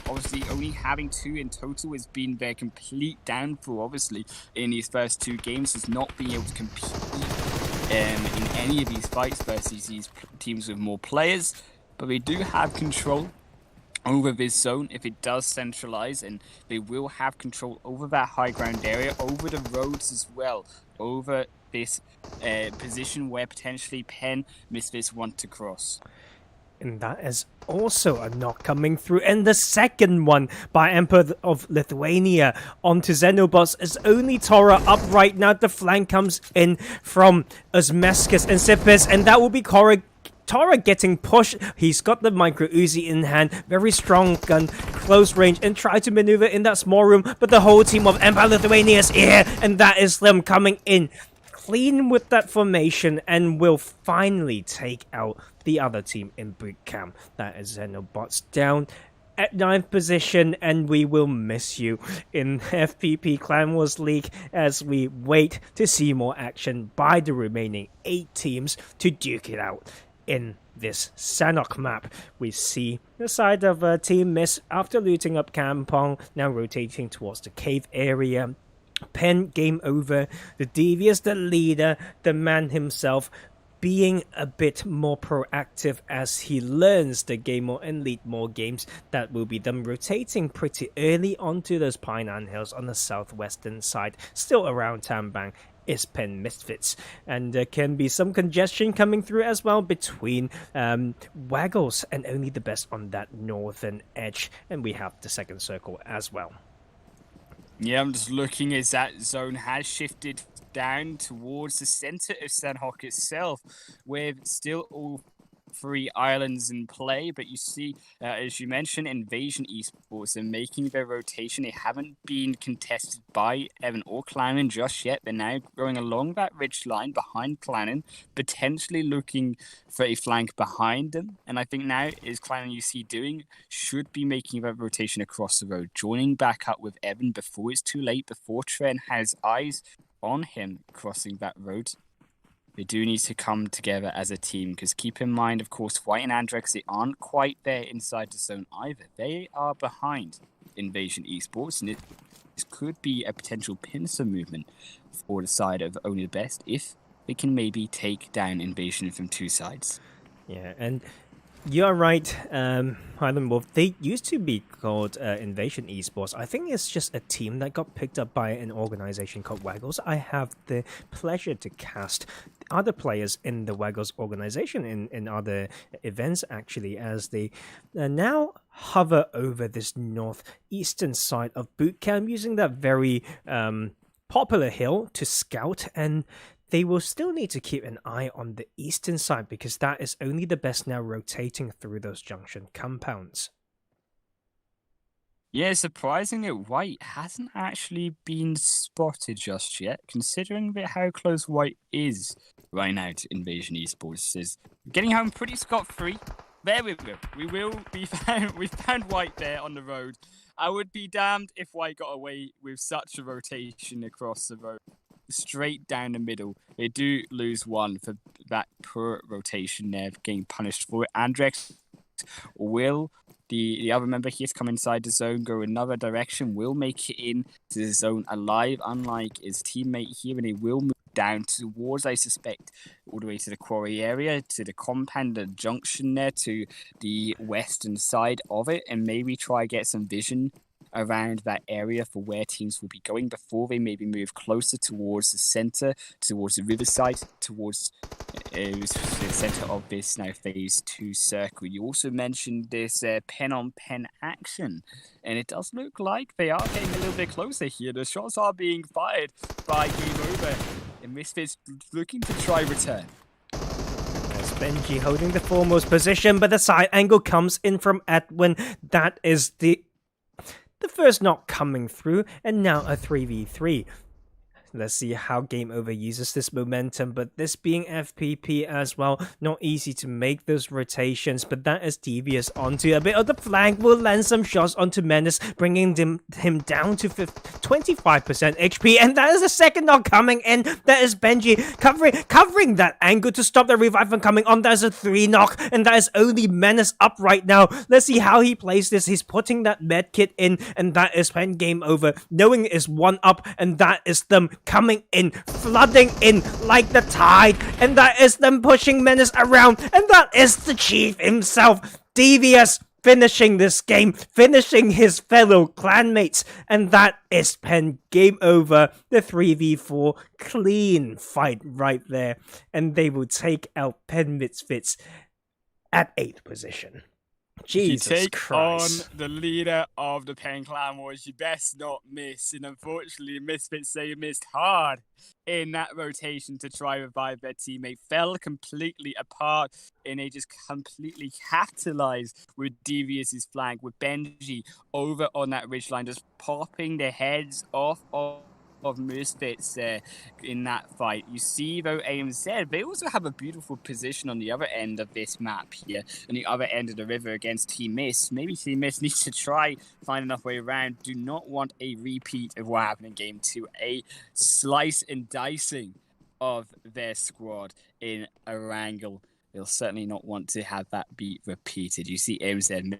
obviously only having 2 in total has been their complete downfall, obviously, in these first 2 games, is not being able to compete in any of these fights versus these teams with more players. But they do have control over this zone if it does centralize, and they will have control over that high ground area, over the roads as well, over this position where potentially Pen Misfits want to cross. And that is also a knock coming through. And the second one by Emperor of Lithuania onto Xenobots, as only Tora up right now. The flank comes in from Osmescus and Sipis, and that will be Tora getting pushed. He's got the micro Uzi in hand, very strong gun, close range, and try to maneuver in that small room, but the whole team of Empire Lithuania is here, and that is them coming in clean with that formation, and will finally take out the other team in boot camp. That is Xenobots down at 9th position, and we will miss you in FPP Clan Wars League as we wait to see more action by the remaining 8 teams to duke it out. In this Sanok map, we see the side of Team Miss after looting up Kampong, now rotating towards the cave area. Pen game over. The Devious, the leader, the man himself, being a bit more proactive as he learns the game more and lead more games. That will be them rotating pretty early onto those Painan Hills on the southwestern side, still around Tambang. Is Pen Misfits, and there can be some congestion coming through as well between Waggles and only the best on that northern edge, and we have the second circle as well. Yeah, I'm just looking as that zone has shifted down towards the center of Sanhok itself, with still all 3 islands in play. But you see, as you mentioned, Invasion Esports are making their rotation. They haven't been contested by Evan or Clannon just yet. They're now going along that ridge line behind Clannon, potentially looking for a flank behind them. And I think now is Clannon you see doing should be making that rotation across the road, joining back up with Evan before it's too late, before Tren has eyes on him crossing that road. They do need to come together as a team, because keep in mind, of course, White and Andrex, they aren't quite there inside the zone either. They are behind Invasion Esports, and this could be a potential pincer movement for the side of Only the Best if they can maybe take down Invasion from 2 sides. Yeah, and you're right, Highland Wolf. They used to be called Invasion Esports. I think it's just a team that got picked up by an organization called Waggles. I have the pleasure to cast other players in the Waggles organization in other events, actually, as they now hover over this northeastern side of boot camp, using that very popular hill to scout. And they will still need to keep an eye on the eastern side because that is only the best now rotating through those junction compounds. Yeah, surprisingly, White hasn't actually been spotted just yet, considering how close White is right now to Invasion Esports. Is getting home pretty scot-free. There we go. We will be found. We found White there on the road. I would be damned if White got away with such a rotation across the road, straight down the middle. They do lose one for that poor rotation there, getting punished for it. Andrex will. The other member here to come inside the zone, go another direction, will make it in to the zone alive, unlike his teammate here, and he will move down towards, I suspect, all the way to the quarry area, to the compound, the junction there, to the western side of it, and maybe try get some vision around that area for where teams will be going before they maybe move closer towards the center, towards the riverside, towards the center of this now phase 2 circle. You also mentioned this pen-on-pen action, and it does look like they are getting a little bit closer here. The shots are being fired by Game Over, and Misfits looking to try return. There's Benji holding the foremost position, but the side angle comes in from Edwin. That is the first knock coming through, and now a 3v3. Let's see how Game Over uses this momentum, but this being FPP as well, not easy to make those rotations, but that is Devious onto a bit of the flank, will land some shots onto Menace, bringing him down to 25% HP, and that is the second knock coming in. That is Benji covering that angle to stop the revive from coming on. That is a 3 knock, and that is only Menace up right now. Let's see how he plays this. He's putting that med kit in, and that is when Game Over, knowing it is 1 up, and that is them coming in, flooding in like the tide, and that is them pushing Menace around, and that is the Chief himself, Devious, finishing this game, finishing his fellow clanmates, and that is pen. Game Over, the 3v4 clean fight right there, and they will take out Pen Misfits at 8th position. Jesus you take Christ. on the leader of the Pen Clan Wars, you best not miss. And unfortunately, Misfits, they missed hard in that rotation to try revive their teammate. Fell completely apart, and they just completely capitalized with Devious's flank, with Benji over on that ridgeline, just popping their heads off of Misfits in that fight. You see, though, AMZ, they also have a beautiful position on the other end of this map here, on the other end of the river against Team Mist. Maybe Team Mist needs to try find enough way around. Do not want a repeat of what happened in Game 2, a slice and dicing of their squad in a wrangle. They'll certainly not want to have that be repeated. You see AMZ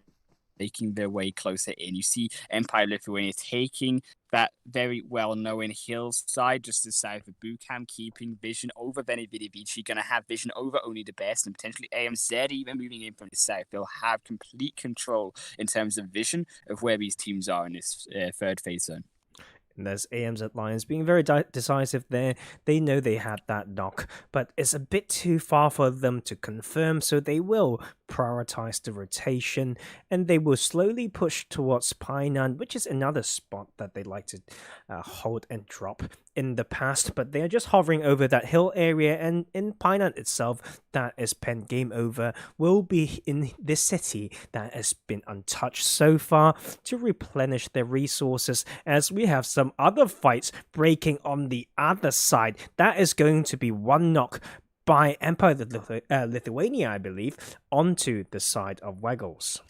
making their way closer in. You see Empire Lithuania taking that very well-known hillside just to the south of Bootcamp, keeping vision over Benevici, going to have vision over only the best, and potentially AMZ even moving in from the south. They'll have complete control in terms of vision of where these teams are in this third phase zone. And there's AMZ Lions being very decisive there. They know they had that knock, but it's a bit too far for them to confirm, so they will prioritize the rotation, and they will slowly push towards Painan, which is another spot that they like to hold and drop in the past, but they are just hovering over that hill area, and in Painan itself, that is Pen. Game Over will be in this city that has been untouched so far to replenish their resources, as we have some other fights breaking on the other side. That is going to be 1 knock by Empire Lithuania, I believe, onto the side of Waggles.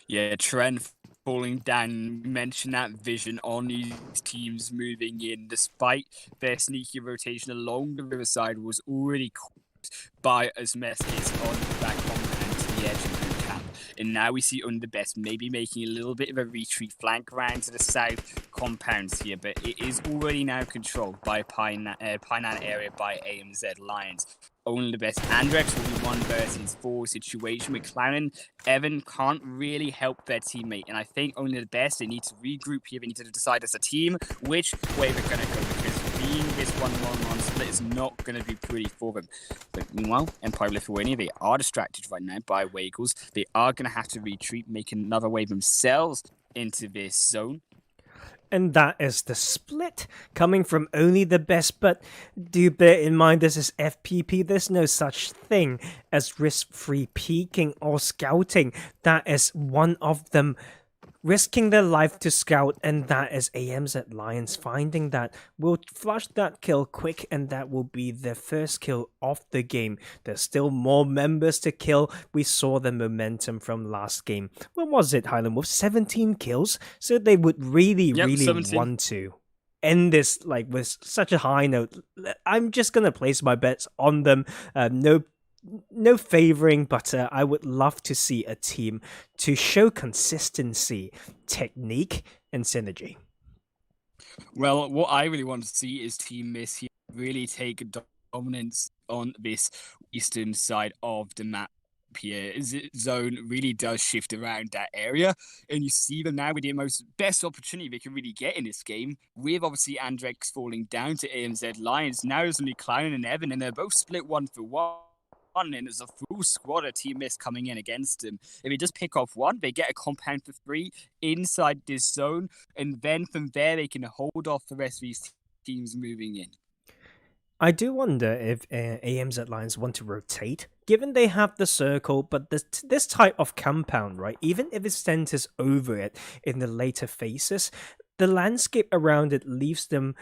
Yeah, Trent falling down. Mention that vision on these teams moving in, despite their sneaky rotation along the riverside was already caught by Osmeskis on that compound to the edge of Boot Camp. And now we see Underbest maybe making a little bit of a retreat flank round to the south compounds here, but it is already now controlled by Painan area by AMZ Lions. Only the best. Andrex will be 1 versus 4 situation with Clownin. Evan can't really help their teammate, and I think only the best. They need to regroup here. They need to decide as a team which way they're going to go, because being this 1-1-1 split is not going to be pretty for them. But meanwhile, Empire Lithuania, they are distracted right now by Waggles. They are going to have to retreat, make another wave themselves into this zone. And that is the split it, coming from only the best, but do bear in mind this is FPP. There's no such thing as risk-free peeking or scouting. That is one of them risking their life to scout, and that is AMZ Lions finding that will flush that kill quick, and that will be their first kill of the game. There's still more members to kill. We saw the momentum from last game. What was it, Highland Wolf? 17 kills? So they would really 17. want to end this like with such a high note. I'm just gonna place my bets on them. No favoring, but I would love to see a team to show consistency, technique, and synergy. Well, what I really want to see is Team Miss here really take dominance on this eastern side of the map here. Zone really does shift around that area, and you see them now with the best opportunity they can really get in this game, with obviously Andrex falling down to AMZ Lions. Now there's only Clown and Evan, and they're both split 1-for-1. And there's a full squad of Team Mist coming in against them. If they just pick off one, they get a compound for 3 inside this zone, and then from there they can hold off the rest of these teams moving in. I do wonder if AMZ Lions want to rotate, given they have the circle, but this type of compound, right? Even if it centers over it in the later phases, the landscape around it leaves them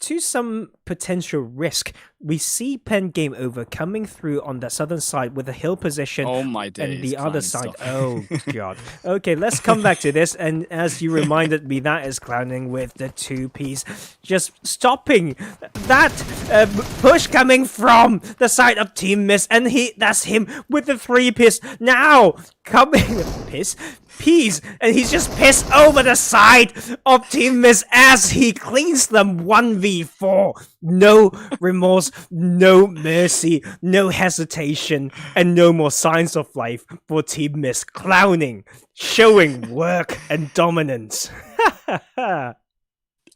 to some potential risk. We see Pen Game Over coming through on the southern side with a hill position. Oh my days, and the other side. Oh god. Okay, let's come back to this. And as you reminded me, that is Clowning with the 2-piece, just stopping that push coming from the side of Team Mist, and that's him with the 3-piece now coming peas, and he's just pissed over the side of Team Mist as he cleans them 1v4. No remorse, no mercy, no hesitation, and no more signs of life for Team Mist. Clowning, showing work and dominance.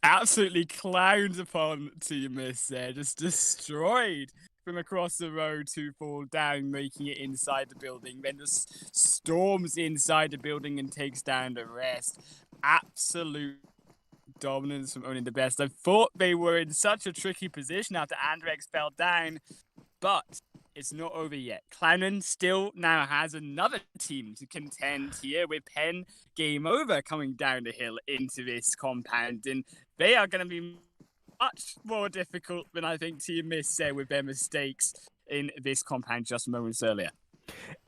Absolutely clowned upon Team Mist there, just destroyed from across the road to fall down, making it inside the building, then just storms inside the building and takes down the rest. Absolute dominance from only the best. I thought they were in such a tricky position after Andrex fell down, but it's not over yet. Clownin still now has another team to contend here, with Pen Game Over coming down the hill into this compound, and they are going to be much more difficult than I think Team Mist said with their mistakes in this compound just moments earlier.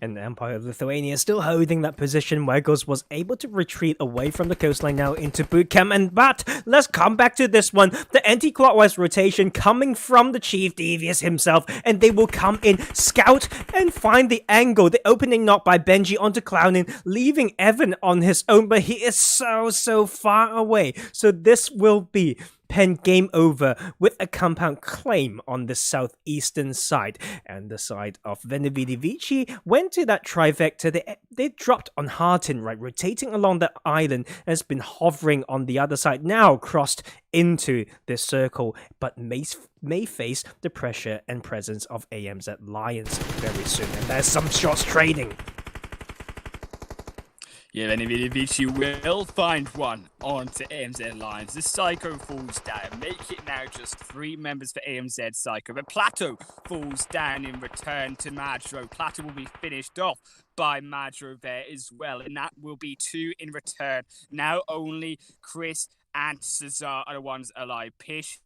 And the Empire of Lithuania still holding that position. Wegos was able to retreat away from the coastline now into boot camp. But let's come back to this one. The anti-clockwise rotation coming from the Chief Devious himself. And they will come in, scout, and find the angle. The opening knock by Benji onto Clownin, leaving Evan on his own. But he is so far away. So this will be Pen Game Over with a compound claim on the southeastern side. And the side of Venevidi Vici went to that trifecta. They dropped on Hartin, right, rotating along the island, and has been hovering on the other side, now crossed into this circle, but may face the pressure and presence of AMZ Lions very soon. And there's some shots trading. Yeah, Venevidi Vici will find one onto AMZ Lions. The Psycho falls down, make it now just 3 members for AMZ Psycho. But Plateau falls down in return to Madro. Plateau will be finished off by Madro there as well, and that will be 2 in return. Now only Chris and Cesar are the ones alive. Pish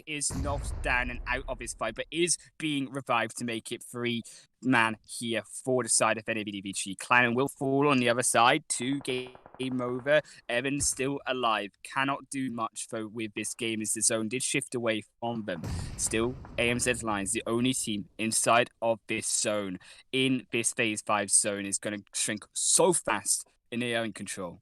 is knocked down and out of his fight, but is being revived to make it 3-man here for the side of Venevidi Vici. Clown will fall on the other side. 2 Game Over. Evan still alive. Cannot do much though with this game, as the zone did shift away from them. Still, AMZ Lions, the only team inside of this zone, in this phase 5 zone, is going to shrink so fast in their own control.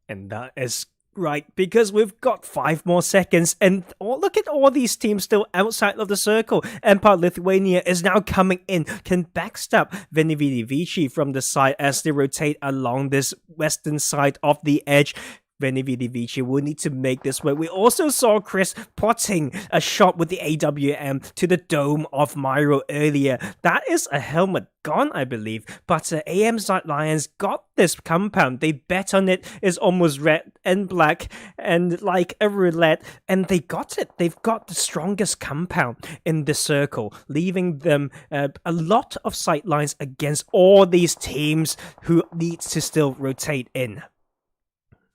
And that is right, because we've got 5 more seconds, and look at all these teams still outside of the circle. Empire Lithuania is now coming in, can backstab Venevidi Vici from the side as they rotate along this western side of the edge. Veni Vici will need to make this work. We also saw Chris potting a shot with the AWM to the dome of Myro earlier. That is a helmet gone, I believe, but AM's Lions got this compound. They bet on it. It's almost red and black and like a roulette, and they got it. They've got the strongest compound in the circle, leaving them a lot of sight lines against all these teams who needs to still rotate in.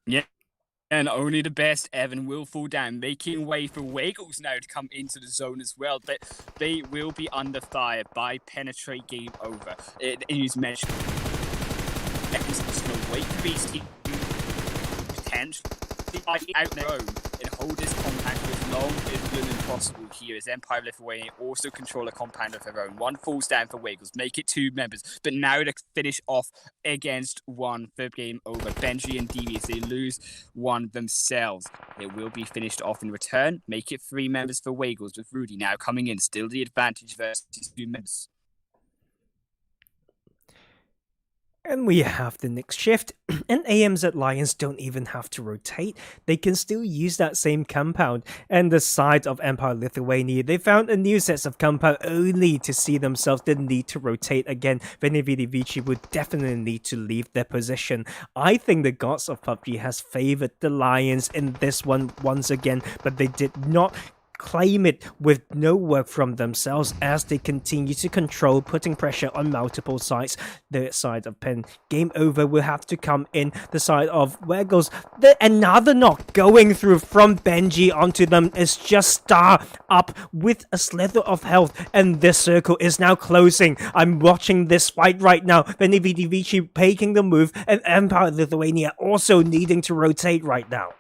Yeah. And only the best Evan will fall down, making way for Wiggles now to come into the zone as well. But they will be under fire by Penetrate Game Over. It is mentioned. It's just going to wait for these teams potentially out their own and hold this compound for as long as possible here, as Empire Lithuania also control a compound of their own. One falls down for Wiggles, make it 2 members, but now to finish off against 1 for Game Over. Benji and Devious, they lose 1 themselves. It will be finished off in return, make it 3 members for Wiggles, with Rudy now coming in, still the advantage versus 2 members. And we have the next shift, and AMZ Lions don't even have to rotate. They can still use that same compound. And the side of Empire Lithuania, they found a new set of compound only to see themselves the need to rotate again. Veni Vici would definitely need to leave their position. I think the gods of PUBG has favored the Lions in this one once again, but they did not claim it with no work from themselves as they continue to control, putting pressure on multiple sides. The side of Pen Game Over will have to come in. The side of Wiggles, another knock going through from Benji onto them is just Star up with a slither of health, and this circle is now closing. I'm watching this fight right now. Veni Vici taking the move, and Empire Lithuania also needing to rotate right now.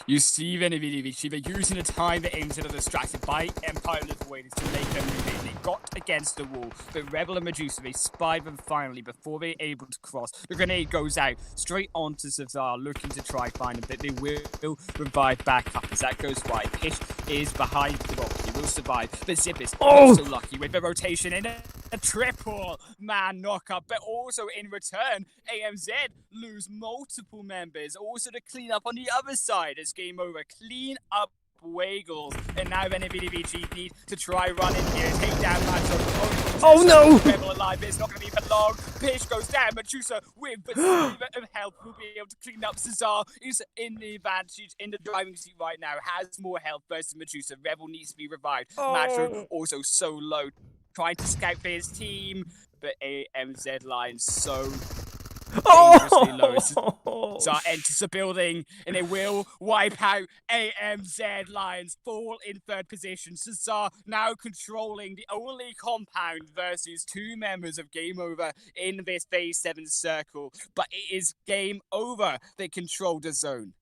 You see Veni Vici, they're using the time that aims are distracted by Empire Lithuania to make them move in. They got against the wall, but Rebel and Medusa, they spy them finally before they're able to cross. The grenade goes out straight onto Cesar, looking to try find them, but they will revive back up as that goes wide. Pish is behind the box. He will survive, but Zip is also lucky with the rotation in a triple man knockup, but also in return, AMZ lose multiple members, also to clean up on the other side as Game Over clean up Wiggles, and now Veni Vici need to try run in here, take down Manso. Oh no! Rebel alive, it's not going to be for long. Pish goes down, Medusa with but of help will be able to clean up. Cesar is in the advantage in the driving seat right now, has more health versus Medusa. Rebel needs to be revived. Matro also so low, trying to scout for his team, but AMZ Lions so dangerously low. So enters the building, and it will wipe out AMZ Lions. Fall in 3rd position. Cesar now controlling the only compound versus 2 members of Game Over in this phase 7 circle. But it is Game Over that control the zone.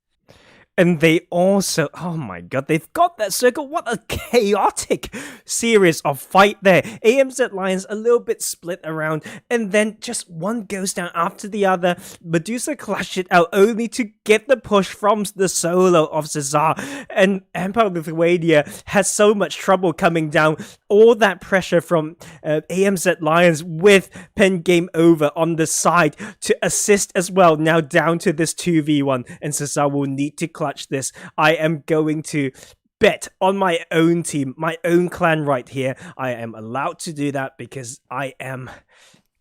And they also, oh my god, they've got that circle. What a chaotic series of fight there. AMZ Lions a little bit split around, and then just one goes down after the other. Medusa clashed it out only to get the push from the solo of Cesar. And Empire Lithuania has so much trouble coming down. All that pressure from AMZ Lions with Pen Game Over on the side to assist as well. Now down to this 2v1, and Cesar will need to clutch this. I am going to bet on my own team, my own clan right here. I am allowed to do that because I am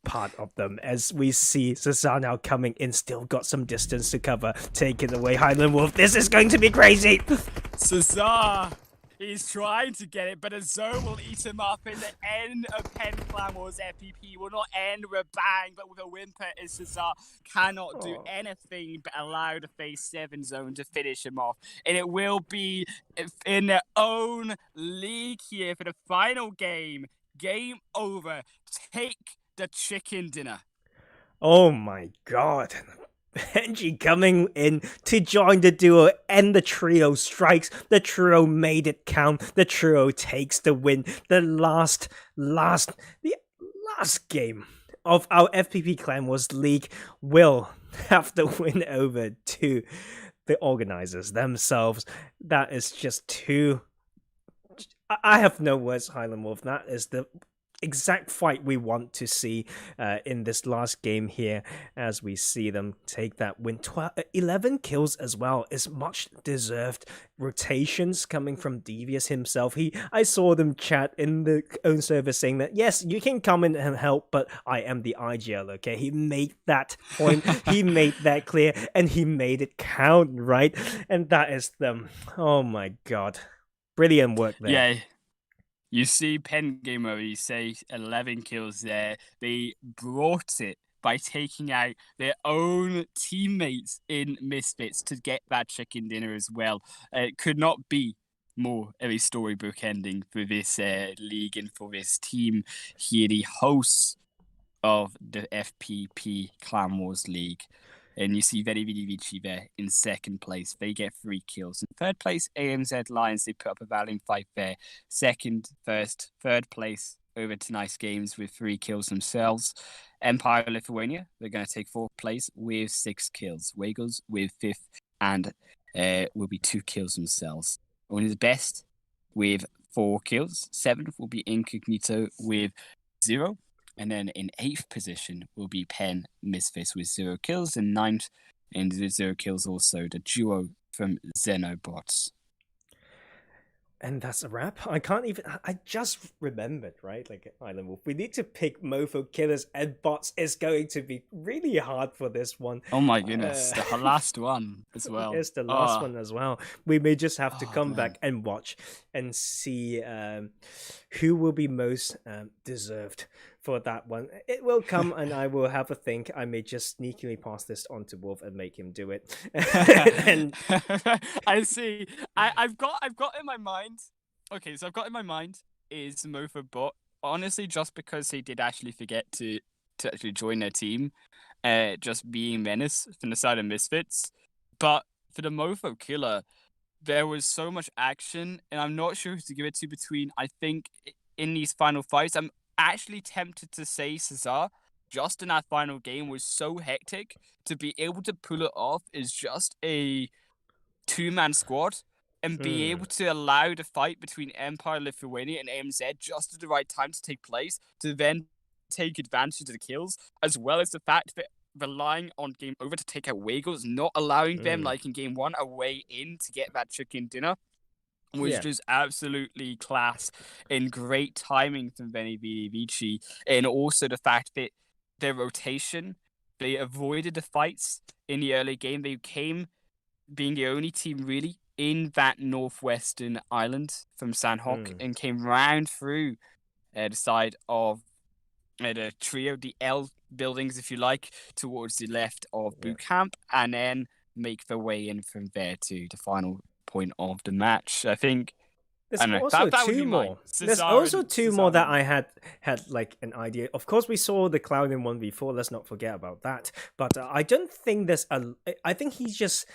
part of them. As we see Cesar now coming in, still got some distance to cover. Take it away, Highland Wolf. This is going to be crazy. Cesar, he's trying to get it, but a zone will eat him up, and the end of Pen Clan Wars FPP will not end with a bang, but with a whimper, as Cesar cannot do anything but allow the phase 7 zone to finish him off. And it will be in their own league here for the final game. Game Over. Take the chicken dinner. Oh my god. Benji coming in to join the duo, and the trio strikes. The trio made it count. The trio takes the win. The last game of our FPP Clan Wars League will have the win over to the organizers themselves. That is just too... I have no words, Highland Wolf. That is the exact fight we want to see in this last game here, as we see them take that win. 11 kills as well is much deserved. Rotations coming from Devious himself. I saw them chat in the own server saying that yes, you can come in and help, but I am the IGL. Okay, he made that point. He made that clear, and he made it count, right? And that is them. Oh my god, brilliant work there. Yeah. You see Pen Gamer, you say 11 kills there. They brought it by taking out their own teammates in Misfits to get that chicken dinner as well. It could not be more of a storybook ending for this league and for this team here, the hosts of the FPP Clan Wars League. And you see Very Vici there in second place. They get 3 kills. In third place, AMZ Lions, they put up a valiant fight there. Second, first, third place over to Nice Games with 3 kills themselves. Empire Lithuania, they're going to take 4th place with 6 kills. Wagles with 5th and will be 2 kills themselves. Only the best with 4 kills. 7th will be Incognito with 0. And then in 8th position will be Pen Misfits with 0 kills. And 9th in 0 kills also the duo from Xenobots. And that's a wrap. I just remembered, right? Like Highland Wolf, we need to pick Mofo killers and bots. Is going to be really hard for this one. Oh my goodness, the last one as well. It's the last one as well. We may just have to come back and watch and see who will be most deserved for that one. It will come, and I will have a think. I may just sneakily pass this on to Wolf and make him do it. And I see. I've got in my mind. Okay, so I've got in my mind is Mofo bot. Honestly, just because he did actually forget to actually join their team, just being Menace from the side of Misfits. But for the Mofo killer, there was so much action, and I'm not sure who to give it to between. I think in these final fights, I'm actually tempted to say Cesar. Just in that final game was so hectic. To be able to pull it off is just a 2-man squad, and be able to allow the fight between Empire Lithuania and AMZ just at the right time to take place, to then take advantage of the kills, as well as the fact that relying on Game Over to take out Wagles, not allowing them, like in Game 1, a way in to get that chicken dinner, was just absolutely class and great timing from Benny Vici. And also the fact that their rotation, they avoided the fights in the early game. They came being the only team really in that northwestern island from Sanhok and came round through the side of the trio, the L buildings, if you like, towards the left of boot camp, and then make their way in from there to the final point of the match. I think there's also two more. There's also two more that I had like an idea. Of course, we saw the Cloud in 1v4. Let's not forget about that. But I don't think there's a. I think he's just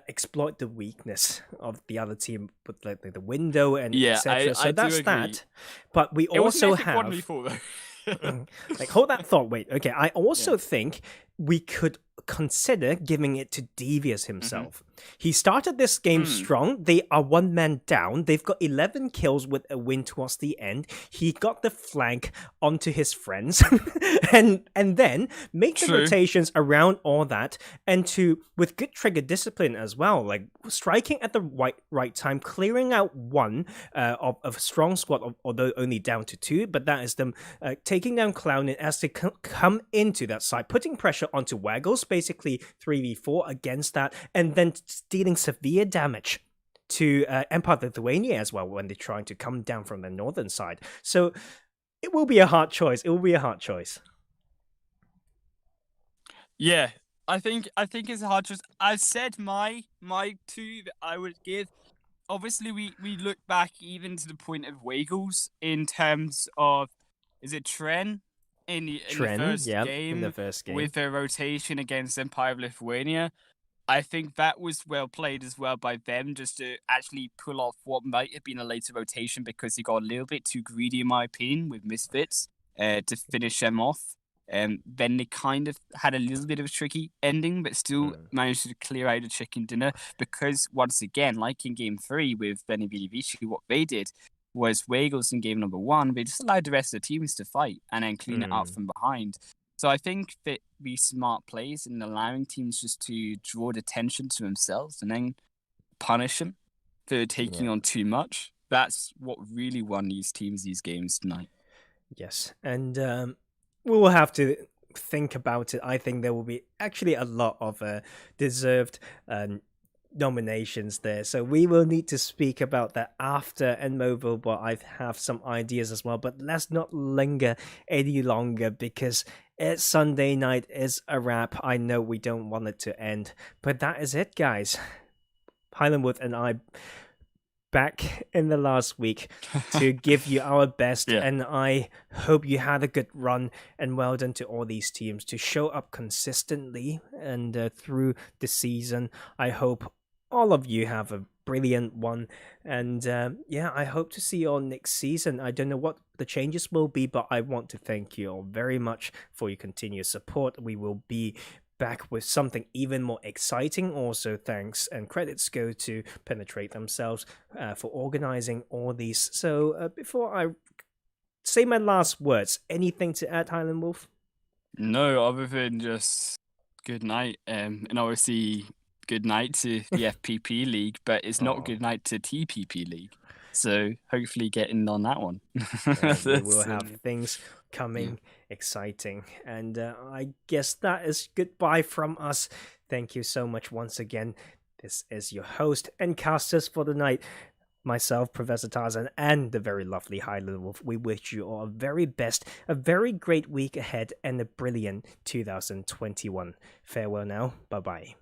exploit the weakness of the other team with like the window and etc. So that's that. But we also have. 1v4 though. Like, hold that thought. Wait. Okay. I also think we could consider giving it to Devious himself. He started this game strong. They are 1 man down. They've got 11 kills with a win towards the end. He got the flank onto his friends and then make the rotations around all that, and with good trigger discipline as well, like striking at the right time, clearing out one of a strong squad, although only down to 2, but that is them taking down Clownin as they come into that side, putting pressure onto Waggles, basically 3v4 against that, and then dealing severe damage to Empire Lithuania as well when they're trying to come down from the northern side. So it will be a hard choice. Yeah, I think it's a hard choice. I said my 2 that I would give. Obviously, we look back even to the point of Waggles in terms of, is it Tren? In the first game with their rotation against Empire of Lithuania. I think that was well played as well by them, just to actually pull off what might have been a later rotation, because they got a little bit too greedy, in my opinion, with Misfits to finish them off. Then they kind of had a little bit of a tricky ending, but still managed to clear out a chicken dinner, because once again, like in Game 3 with Benny Vici, what they did, was Wiggles in game number 1, but he just allowed the rest of the teams to fight and then clean it up from behind. So I think that these smart plays and allowing teams just to draw the attention to themselves and then punish them for taking on too much, that's what really won these teams these games tonight. Yes, and we will have to think about it. I think there will be actually a lot of deserved nominations there, so we will need to speak about that after and mobile, but I have some ideas as well. But let's not linger any longer because it's Sunday night, is a wrap. I know we don't want it to end, but that is it, guys. Highland Wolf and I back in the last week to give you our best, and I hope you had a good run, and well done to all these teams to show up consistently and through the season. I hope all of you have a brilliant one, and I hope to see you all next season. I don't know what the changes will be, but I want to thank you all very much for your continuous support. We will be back with something even more exciting. Also, thanks and credits go to Penetrate themselves for organizing all these. So before I say my last words, anything to add, Highland Wolf? No, other than just good night, and obviously good night to the FPP League, but it's not good night to TPP League. So hopefully get in on that one. We will have things coming exciting, and I guess that is goodbye from us. Thank you so much once again. This is your host and casters for the night, myself, Professor Tarzan, and the very lovely Highland Wolf. We wish you all a very best, a very great week ahead, and a brilliant 2021. Farewell now. Bye-bye.